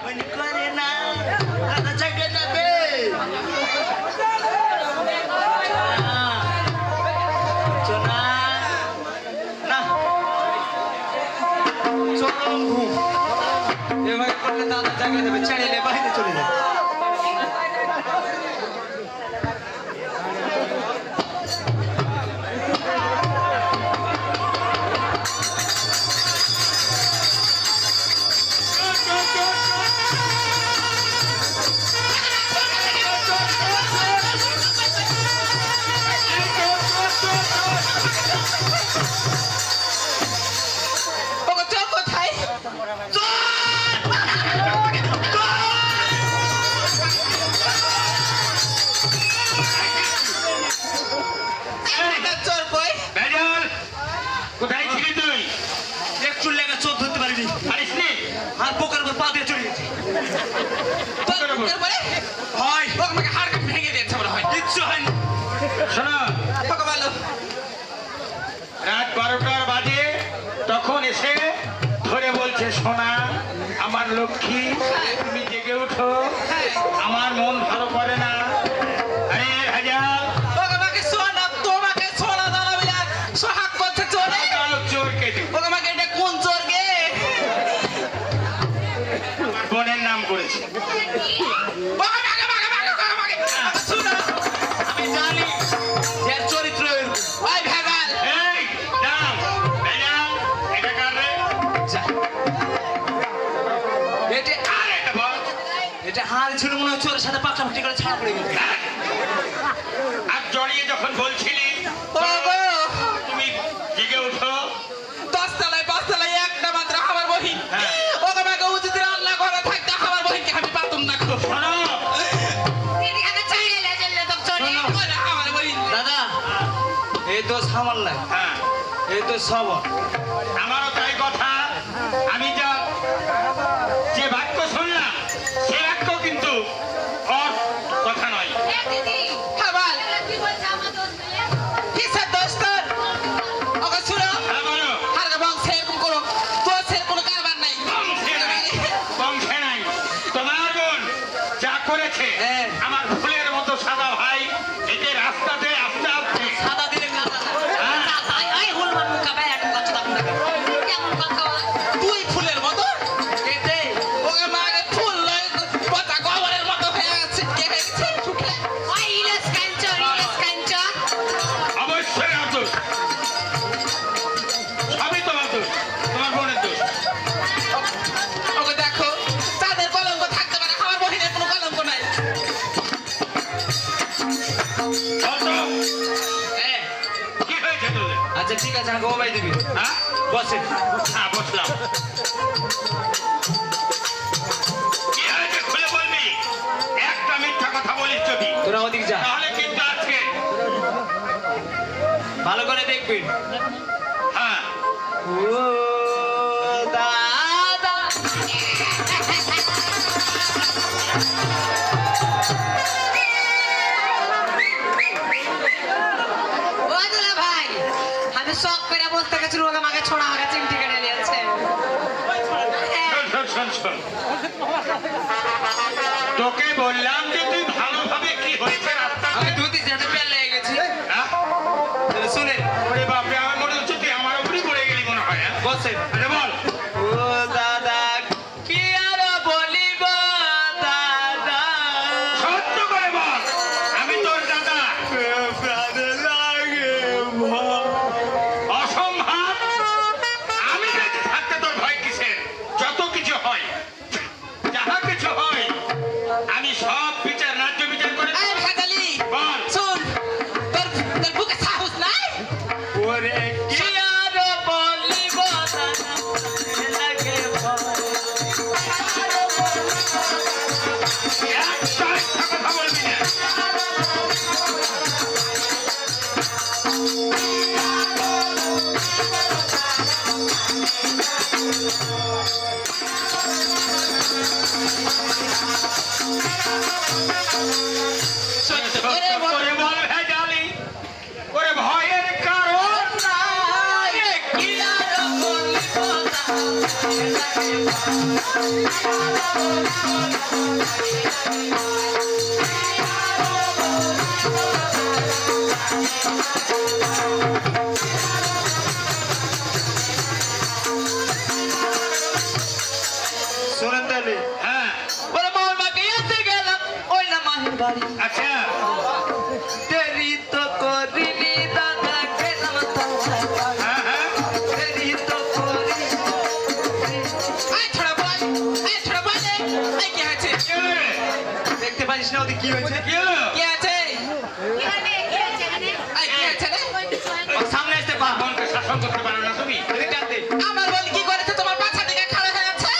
মনে করে না দাদা জায়গা যাবে চোনা না চরম ঘুম এভাবে করলে দাদা জায়গা যাবে চাইলে বাইরে চলে যাবে ওগো চোর কোথায়? চোর কই? বেজাল কোথায় ছিলি তুই? একটু লেগে চোখ ধরতে পারিনি পারিস নি? আর পোকার উপর পা দিয়ে চলে গেছে তোর বুকের পরে? হয় ও আমাকে হাড় কাটে ভেঙে দিয়েছে মনে হয়। কিচ্ছু হয়নি শোনো, ওকে বলো। রাত 12টার বাজে তখন এসে ধরে বলছে সোনা আমার লক্ষ্মী তুমি জেগে উঠো, আমার মন ভালো করে না। আরে ভেজাল, ওকে আমাকে সোনা, তোমাকে সোনা দাও বলে সোহাগ করছে চোরে। চোরকে ওকে আমাকে এটা কোন চোর গে? বোনের নাম করেছে। ওকে আমাকে শোনো, আমি জানি যে এর চরিত্র এরকম। ওই ভেজাল, এই দাম ভেজাল, এটা কার রে? এটা আর এটা বল। এটা হার ছিল মনে হয় চোরের সাথে পাকড়াপাকড়ি করে ছাড়া পড়ে গেছে আর জড়িয়ে যখন বলছিলি ওগো তুমি জেগে উঠো, 10 তলায় 5 তলায় একটা মাত্র আমার বহিন। হ্যাঁ। ওকে আমাকে উচিত রান্না করে থাকতে আমার বহিনকে আমি পাতুম না খুব। শোনো দিদি আগে চাইলে লেজেলে তো চলে আমার বহিন দাদা এই তো সামাল নাই হ্যাঁ এই তো সব আমারও তাই কথা। আমি যে বাক্য শুনলাম সে বাক্য কিন্তু ওর কথা নয়। এ দিদি খাবার কি বলছ আমার দোস্ত মিলে কিসের দোষ তোর? ওকে শুনো, হ্যাঁ বলো, হারকা বংশে এরকম করো, তোর সে কোনো কারবার নাই। বংশে নাই, বংশে নাই। তোমার বোন যা করেছে হ্যাঁ। আমার ফুলের মতো সাদা ভাই, এতে রাস্তাতে আস্তে আস্তে সাদা দিলে কাদা হ্যাঁ, তাই ওই হুলমান মুকা ভাই একটা কথা দাম না কেমন কথা বল তুই ফুলের মতো, এতে ওকে মাকে ফুল লয় কথা গোবরের মতো হয়ে আছে, কে হয়েছে শুকলে। ওই ইলেস কাঞ্চন অবশ্যই আর দোষ, সবই তোমার দোষ, তোমার বোনের দোষ। ওকে দেখো, তাদের কলঙ্ক থাকতে পারে, আমার বহিনের কোনো কলঙ্ক নাই। বলতো, হ্যাঁ কি হয়েছে তোদের? আচ্ছা ঠিক আছে আমাকে মোবাইল দিবি হ্যাঁ বসেন হ্যাঁ বসলাম। কি হয়েছে খুলে বলবি, একটা মিথ্যা কথা বলিস যদি, তোরা ওদিক যা তাহলে কিন্তু আজকে ভালো করে দেখবি হ্যাঁ ও দাদা ও দুলা ভাই আমি শখ করে বসতে গেছি রোগ আমাকে ছোড়া আমাকে চিমটি কেটে নিয়েছে শোন, শোন, শোন, শোন। তোকে বললাম যে তুই ভালোভাবে কি হয়েছে রাস্তা, আমি ধুতি সাথে পেন লেগে গেছি শুনে ওরে বাপরে, আমার মনে হচ্ছে তুই আমার উপরই পড়ে গেলি মনে হয়। হ্যাঁ? বসেন আরে বল, ও দাদা কি আর বলিব দাদা সত্য করে বল, আমি তোর দাদা। অসম্ভব, আমি বেঁচে থাকতে তোর ভয় কিসের? যত কিছু হয়, যাহা কিছু হয়, আমি সব বিচার ন্যায্য বিচার করে এই ভেজালি, বল। শুন, তোর বুকে সাহস নাই? ওরে কি আর বলিব দাদা লাগে ভয় একটা কথা বলবি না। ওরে বল ওরে বল ভেজালি, ওরে ভয়ের কারণ নাই কি আর বলবো শোনেন তাহলে হ্যাঁ ওরে মামার বাড়ি আসতে গেলাম ওই না মাহির বাড়ি আচ্ছা দেরি তো করিনি দাদা গেলাম তোমার বাড়ি। হ্যাঁ হ্যাঁ দেরি তো করিনি আই ছোড়া বল এই কি হয়েছে কি হলো রে? দেখতে পারিস না ওদের কি হয়েছে কি হলো? কি আছে এই কি আছে রে ওর সামনে আসতে পা মনকে শাসন করতে পারো না তুমি? এদিকে টানতে। আমার বল কি করেছে তোমার পাছা দিকে খাড়া হয়ে আছে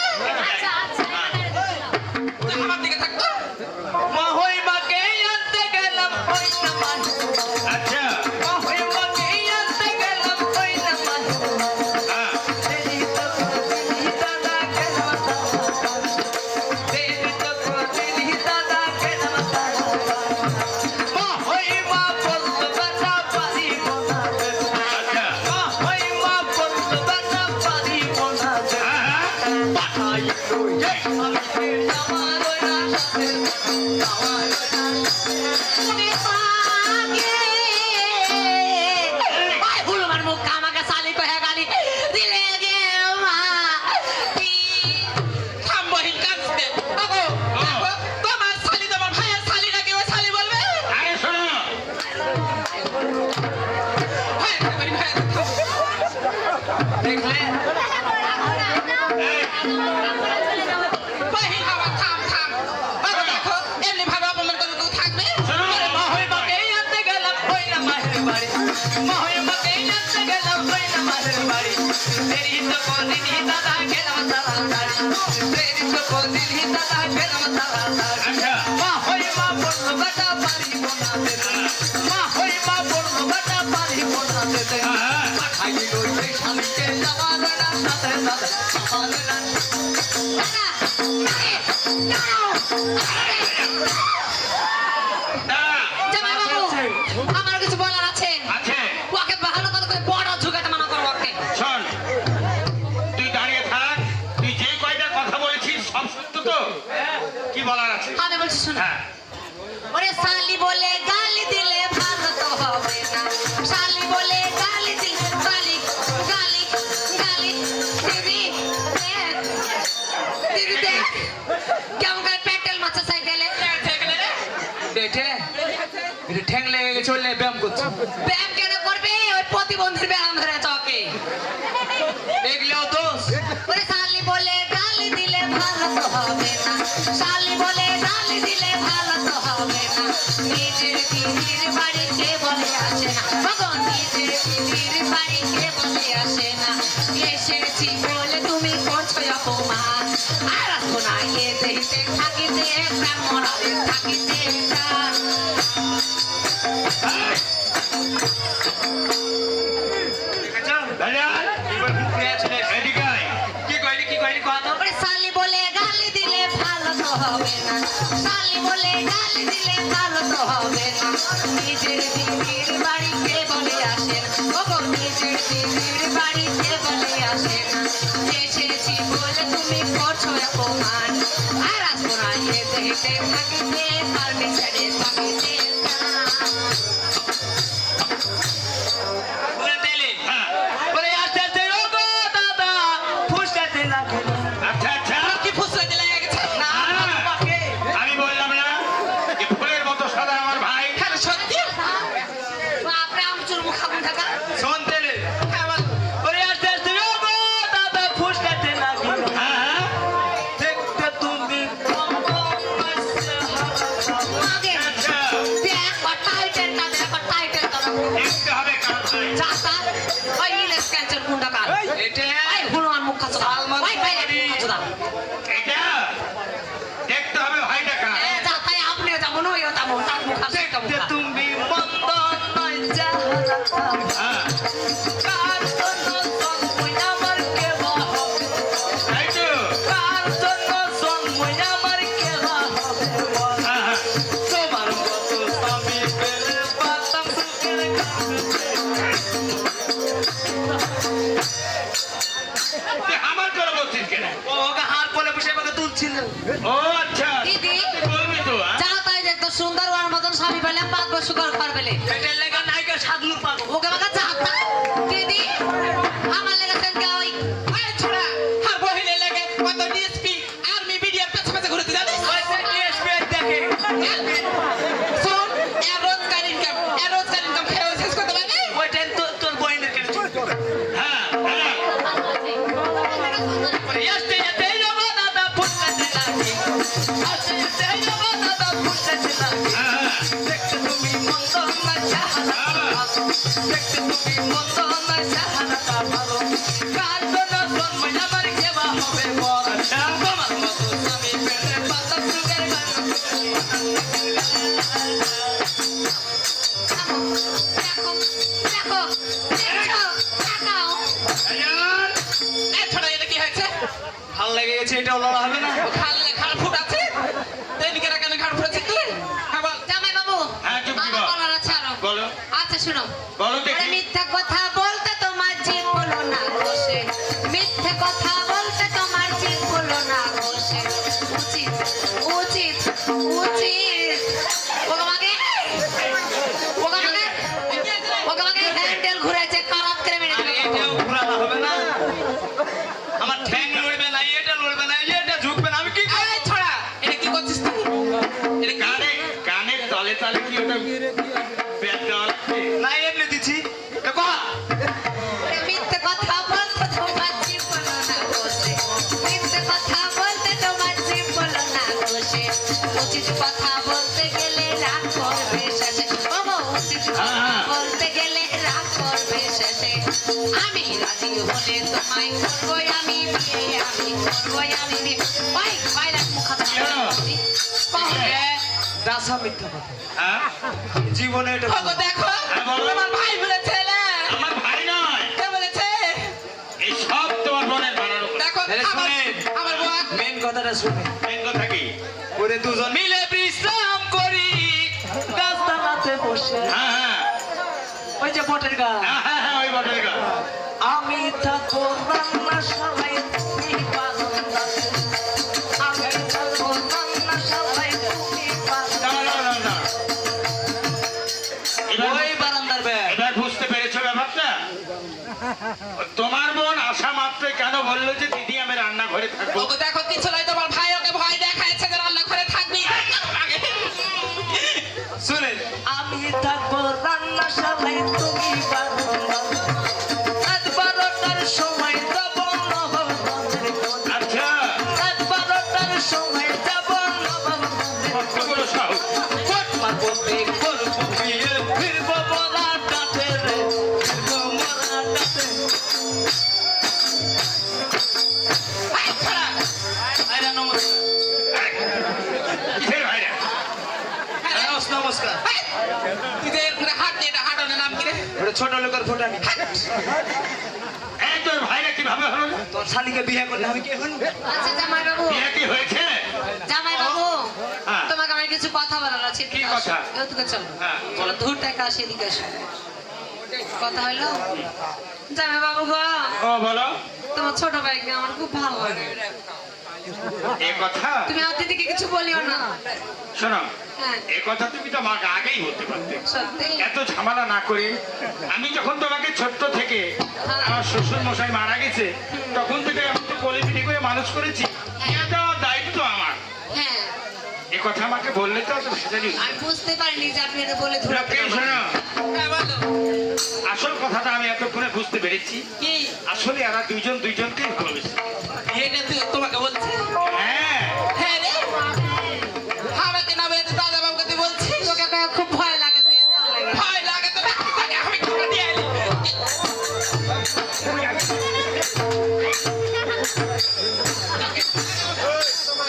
তুই আমার দিকে থাকতো মাহই মাকে আনতে গেলাম ওই না মাহির আচ্ছা মাহই মাকে আনতে গেলাম ওই না মাহির হ্যাঁ দেরি তো করিনি দাদা গেলাম তোমার বাড়ি। দেরি তো করিনি দাদা গেলাম তোমার বাড়ি। মাহই মা বলল বেটা পারিব না যেতে। আচ্ছা মাহই মা বলল বেটা পারিব না যেতে। হ্যাঁ হ্যাঁ পাঠাই লইয়া স্বামীকে আমার ওই রাস্তাতে, আমার ওই রাস্তাতে। থাম বহিন কাঁদতে ওগো দেখো, তোমার শালি তোমার ভাইয়ের শালি নাকি ওই শালি বলবে আরে শোনো ভাই দেখলে বহিন আবার থাম ওগো দেখো এমনি ভাবে অপমান করে কেউ থাকবে শোনো মাহই মাকে আনতে গেলাম ওই না মাহের বাড়ি। মাহই মাকে আনতে গেলাম ওই না মাহের বাড়ি। দেরি তো করিনি দাদা গেলাম তাড়াতাড়ি। দেরি তো করিনি দাদা গেলাম তাড়াতাড়ি। আচ্ছা মাহই মা বলল বেটা পারিব না যেতে। মাহই মা বলল বেটা পারিব না যেতে। হ্যাঁ পাঠাই লইলে স্বামীকে আমার রাস্তাতে দাদা, আমার রাস্তাতে। দাঁড়া আমার কিছু বলার আছে আছে ওকে ভালো কথা করে বড় ঝুঁকাতে মানা করো ওকে শোন তুই দাঁড়িয়ে থাক তুই যে কয়টা কথা বলেছিস সব সত্য তো কি বলার আছে আমি বলছি শোনো হ্যাঁ ওরে শালি বলে গালি দিলে ভালো তো হবে না শালি বলে গালি দিলে গালি গালি গালি দিদি দেখ দিদি দেখ কেমন করে পেট্রোল মারছে সাইকেলে বেটে এটা ঠ্যাং লেগে গেছে চলে ব্যায়াম করছে ব্যায়াম কেন করবে ওই প্রতিবন্ধীর ব্যায়াম ধরে চকে এগুলো দোষ ওরে শালি বলে গালি দিলে ভালো তো হবে না শালি বলে গালি দিলে ভালো তো হবে না নিজের দিদির বাড়িতে বলে আসে না ভগবান নিজের দিদির বাড়িতে বলে আসে না এসেছি বলে তুমি করছো অপমান আর আসবো না এ দেশে থাকিতে প্রাণ মরালে থাকিতে প্রাণ দেখেছো দাঁড়া এবার ঘুরে চলে এসে। এদিকে আয়। কি কইলি কথা তো ওরে শালি বলে গালি দিলে ভালো তো হবে না শালি বলে গালি দিলে ভালো তো হবে না নিজের দিদির বাড়িতে বলে আসে না ওগো নিজের দিদির বাড়িতে বলে আসে না এসেছি বলে তুমি করছো অপমান আর আসবো না এ দেশে থাকিতে পারবে ছেড়ে থাকিতে বলে দিলি হ্যাঁ ওরে আস্তে আস্তে রোগো দাদা ফুসকাতে লাগলো আচ্ছা আচ্ছা কি ফুসলে দিলে গেছে না হ্যাঁ। তোমাকে আমি বললাম না যে ফুলের মতো সাদা আমার ভাই হ্যাঁ সত্যি বাপরে আমচুর মুখ খাবুন থাকা শোন তেলে ওরে আস্তে আস্তে রোগো দাদা ফুসকাতে লাগলো হ্যাঁ হ্যাঁ দেখতে তুমি কম কম বসে আগে আচ্ছা দেখ টাইটেল না দেখ টাইটেল করো দেখতে হবে কার ভাই চাচা ওই ইলেস ক্যান্সার গুন্ডা কার এটা ওই হনুমান মুখ খাচ্ছ সালমান ওই বাইরে খান। মুখ খাচ্ছ এটা দেখতে হবে ভাইটা কার হ্যাঁ সুগার খাওয়ার বেলে পেটের লেগা নায়িকা সাধনু পাবো ওকে আমাকে চাহতা দিদি আমার লেগেছে ওই এই ছোড়া আর বহিলে লাগে কত ডিএসপি আর্মি বিডিআর পেছে পেছে ঘুরতে জানিস ওই টিএসপি দেখে শোন এর রোজগার ইনকাম খেয়ে শেষ করতে পারবি ওইটা তোর বইনের কেন হ্যাঁ হ্যাঁ Este ya te llamo nada puta de la Este ya te llamo nada puta de la Dekte tumi mondo na chahana Dekte tumi mondo na chahana bhalo Kanto na son mai amar keba hobe bol Tomar moto sami pete pata sugar gano দেখো দেখো দেখো তাকাও এই ছোড়া এটা কি হয়েছে ভাল লেগে গেছে এটা লড়া হবে না খাল ফুট আছে তেলকে কেন ঘাড় ফুটেছে তুই হ্যাঁ বল জামাই বাবু হ্যাঁ, চুপ আমার করো। বলার আছে আরো বলো আচ্ছা শুনো বলো দেখি। ওরে মিথ্যা কথা বলতে তোমার জিভ হলো না ঘষে মিথ্যে কথা বলতে তোমার জিভ হলো না ঘষে উচিত উচিত উচিত ওকে আমাকে হ্যান্ডেল ঘুরাইছে খারাপ করে মেরে দিল এটাও ঘোরানো হবে না আমার ঠ্যাং লড়বে না এটা লড়বে না এটা ঝুঁকবে না আমি কি করব? এই ছোড়া এটা কি করছিস তুই এটা কানের তলে তলে কি ওটা পেট দেওয়া লাগছে? না এমনি দিচ্ছি এটা কহ ওরে মিথ্যে কথা বলতে তোমার জিভ হলো না ঘষে মিথ্যে কথা বলতে তোমার জিভ হলো না ঘষে উচিত কথা বলতে গেলে রাগ করবে শেষে ওগো উচিত কথা বলতে গেলে রাগ করবে শেষে আমি রাজি হলে তোমায় করবো আমি বিয়ে ওই বাইরে মুখাতা দাসা মিথ্যা কথা হ্যাঁ? জীবনে এটা ওগো দেখো হ্যাঁ, বলো। আমার ভাই বলেছে না আমার ভাই নয় কে বলেছে এই সব তোমার বোনের বানানো কথা। দেখো তাহলে শুনেন আমার বউ মেন কথাটা শুনে মেন কথা কি? ওরে দুজন মিলে বিশ্রাম করি গাছতলাতে বসে হ্যাঁ হ্যাঁ ওই যে বটের গাছ হ্যাঁ, হ্যাঁ, হ্যাঁ, ওই বটের গাছ। আমি থাকো রান্না সবাই তুমি বারান্দাতে আমি থাকো রান্না সবাই তুমি দাঁড়াও, দাঁড়াও, দাঁড়াও, দাঁড়াও। এবার- ওই বারান্দার ব্যাগ এবার বুঝতে পেরেছো ব্যাপারটা? তোমার বোন আসা মাত্রই কেন বললো যে দিদি আমি রান্নাঘরে থাকবো? ওগো দেখো কিছু নাই তোমার ভাই ওকে ভয় দেখাচ্ছে যে রান্নাঘরে থাকবি শুনেন আমি থাকবো রান্না সবাই তুমি বারান্দাতে রাত 12টার সময় যাব নববন্ধের কোণে। আচ্ছা রাত 12টার সময় যাব নববন্ধের কতগুলো সাহস? কোট মারবতে করবো বিয়ে ফিরবো মোরা ডাটে রে ফিরবো মোরা ডাটে এই ছোড়া আইরা নমস্কার কিসের ভাইরা? নমস্কার এই, তুই যে এরকম হাত নিয়ে এটা হাঁটানোর নাম কি রে ওটা ছোট লোকের ফোটানি এই তোর ভাইরা কিভাবে হলো? তোর শালিকে বিয়ে করলে আমি কে হন আচ্ছা জামাই বাবু বিয়ে কি হয়েছে? জামাই বাবু হ্যাঁ। তোমাকে আমার কিছু কথা বলার আছে কি কথা? এদিকে চলো হ্যাঁ, চলো ধূর টাকা আসে এদিকে আসো কথা হলো জামাই বাবু গো ও বলো তোমার ছোট ভাইকে আমার খুব ভালো লাগে এ কথা তুমি আর দিদিকে কিছু বলিও না শোনো হ্যাঁ এ কথা তুমি তো আমাকে আগেই বলতে পারতে। সত্যি এত ঝামেলা না করে আমি যখন তোমাকে ছোট্ট থেকে আমার শ্বশুর মশাই মারা গেছে তখন থেকে আমি তো কোলে পিঠে করে মানুষ করেছি এটা দায়িত্ব আমার। হ্যাঁ এ কথা আমাকে বললে তো অত ভেজালি হতো না। আমি বুঝতে পারিনি যে আপনি এটা বলে ধরে লোকে শোনো, হ্যাঁ বলো আসল কথাটা আমি এতক্ষণে বুঝতে পেরেছি। কি আসলে এরা দুইজন দুইজনকেই ভালোবেসে। এটা তুই তোমাকে বলছি হ্যাঁ হ্যাঁ রে আমাকে না বলে দাদা বাবুকে তুই বলছিস তোকে তো খুব ভয় লাগে যে ভালো লাগে ভয় লাগে তো আমি খবর দিয়ে এলি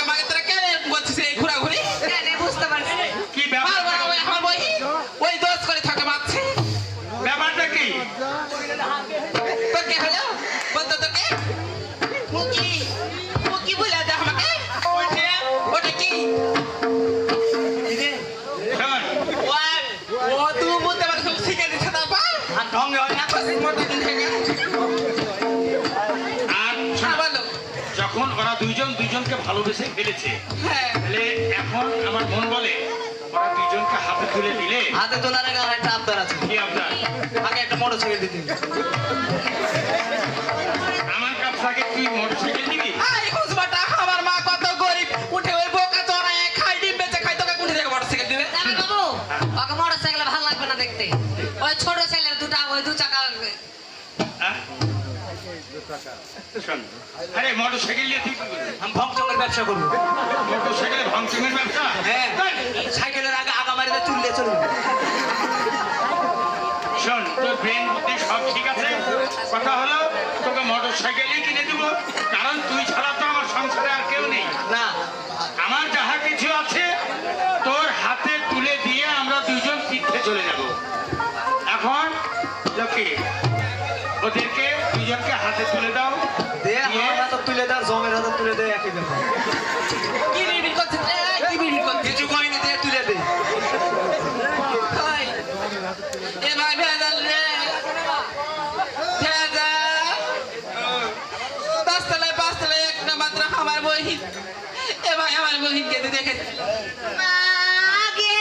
আমাকে তোরা কেন এরকম বলছিস এই ঘোরাঘুরি হ্যাঁ রে, বুঝতে পারছি কি ব্যাপার? বারবার আমার বই ওই দোষ করে থাকে মারছে ব্যাপারটা কি? তোর কে হলো বলতো তোকে মুকি মুকি বলে দে আমাকে ওটা কি শোন, ও তুই বলতে পারিস শিখে দিচ্ছে তারপর আর ঢঙ্গে হয় না মোটা দিন থেকে আর হ্যাঁ শোনো, বলো যখন ওরা দুইজন দুইজনকে ভালোবেসে ফেলেছে হ্যাঁ তাহলে এখন আমার মন বলে ওরা দুইজনকে হাতে তুলে দিলে হাতে তোলার আগে আমার একটা আবদার আছে। কি আপনার আগে একটা মোটরসাইকেল দিতে হবে। আমার কাছ থেকে তুই মোটরসাইকেল দিবি? আই খুশবাটা আমার মা কত গরিব উঠে ওই বোকা চড়ায় খাই ডিম বেচে খাই তোকে কোটি থেকে মোটরসাইকেল দিবে জামাই বাবু ওকে মোটরসাইকেল ভালো লাগবে না দেখতে ওই ছোট ছেলের দুটা ওই দু চাকা হ্যাঁ? শোন, আরে মোটরসাইকেল নিয়ে তুই কি করবি? আমি ভংচঙ্গের ব্যবসা করবো। মোটরসাইকেলে ভাঙচুরের ব্যবসা? হ্যাঁ ধ্যাৎ। সাইকেলের আগে আগা মারিতে চুললে চলবে। শোন, তোর ব্রেন বুদ্ধি সব ঠিক আছে, কথা হলো তোকে মোটরসাইকেলই কিনে দিব, কারণ তুই ছাড়া তো আমার সংসারে আর কেউ নেই। না আমার যাহা কিছু আছে তোর হাতে তুলে দিয়ে আমরা দুজন তীর্থে চলে যাব। এখন লোকে ওদেরকে দুজনকে হাতে তুলে দাও। দে আমার হাতে তুলে দেয়, জমের হাতে তুলে দেয়, একই ব্যাপার। কি বিড়বিড় করছিস রে? কি বিড়বিড় করছিস? কিছু কয়নি দিয়ে তুলে দে। কই? এ ভাই ভেজাল রে ভেজাল দশতলায় পাঁচতলায় একটা মাত্র আমার বহিন এ ভাই আমার বহিনকে তুই দেখে আগে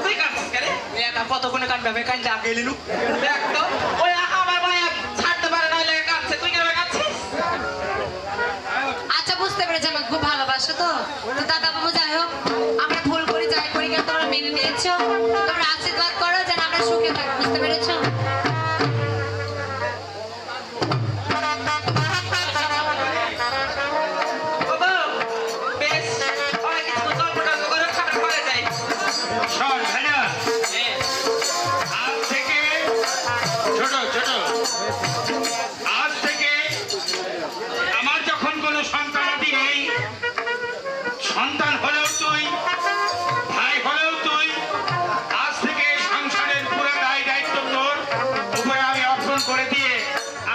তুই কাটছিস কেন এটা কতক্ষণে কাটবে? আমি কাটলে আগে এলিলু। দেখ তো ওই আমার ভাই ছাড়তে পারে না ওই লেগে কাটছে তুই কেন কাটছিস আচ্ছা বুঝতে পেরেছি আমাকে খুব ভালোবাসো তো তো দাদা বাবু যাই হোক আমরা ভুল করি যাই করি কেন তোমরা মেনে নিয়েছো তোমরা আশীর্বাদ করো যেন আমরা সুখে থাকি বুঝতে পেরেছো বাবা বেশ অনেক কিছু গল্প টল্প করে খাবার করে যাই শোন ভাইয়া, আজ থেকে ছোট ছোট আজ থেকে আমার যখন কোনো সন্তানাদি নেই, সন্তান হলেও তুই, ভাই হলেও তুই, আজ থেকে সংসারের পুরো দায় দায়িত্ব তোর উপরে আমি অর্পণ করে দিয়ে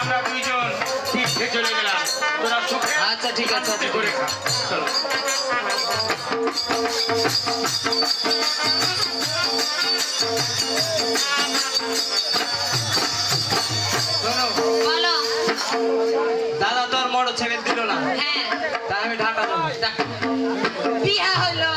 আমরা দুইজন তীর্থে চলে গেলাম। তোরা সুখে আচ্ছা, ঠিক আছে, শান্তিতে করে খা। চলো। শোনো, বলো দাদা তোর মোটরসাইকেল দিল না, হ্যাঁ তাই আমি ঢাকা যাবো। বিয়া হলো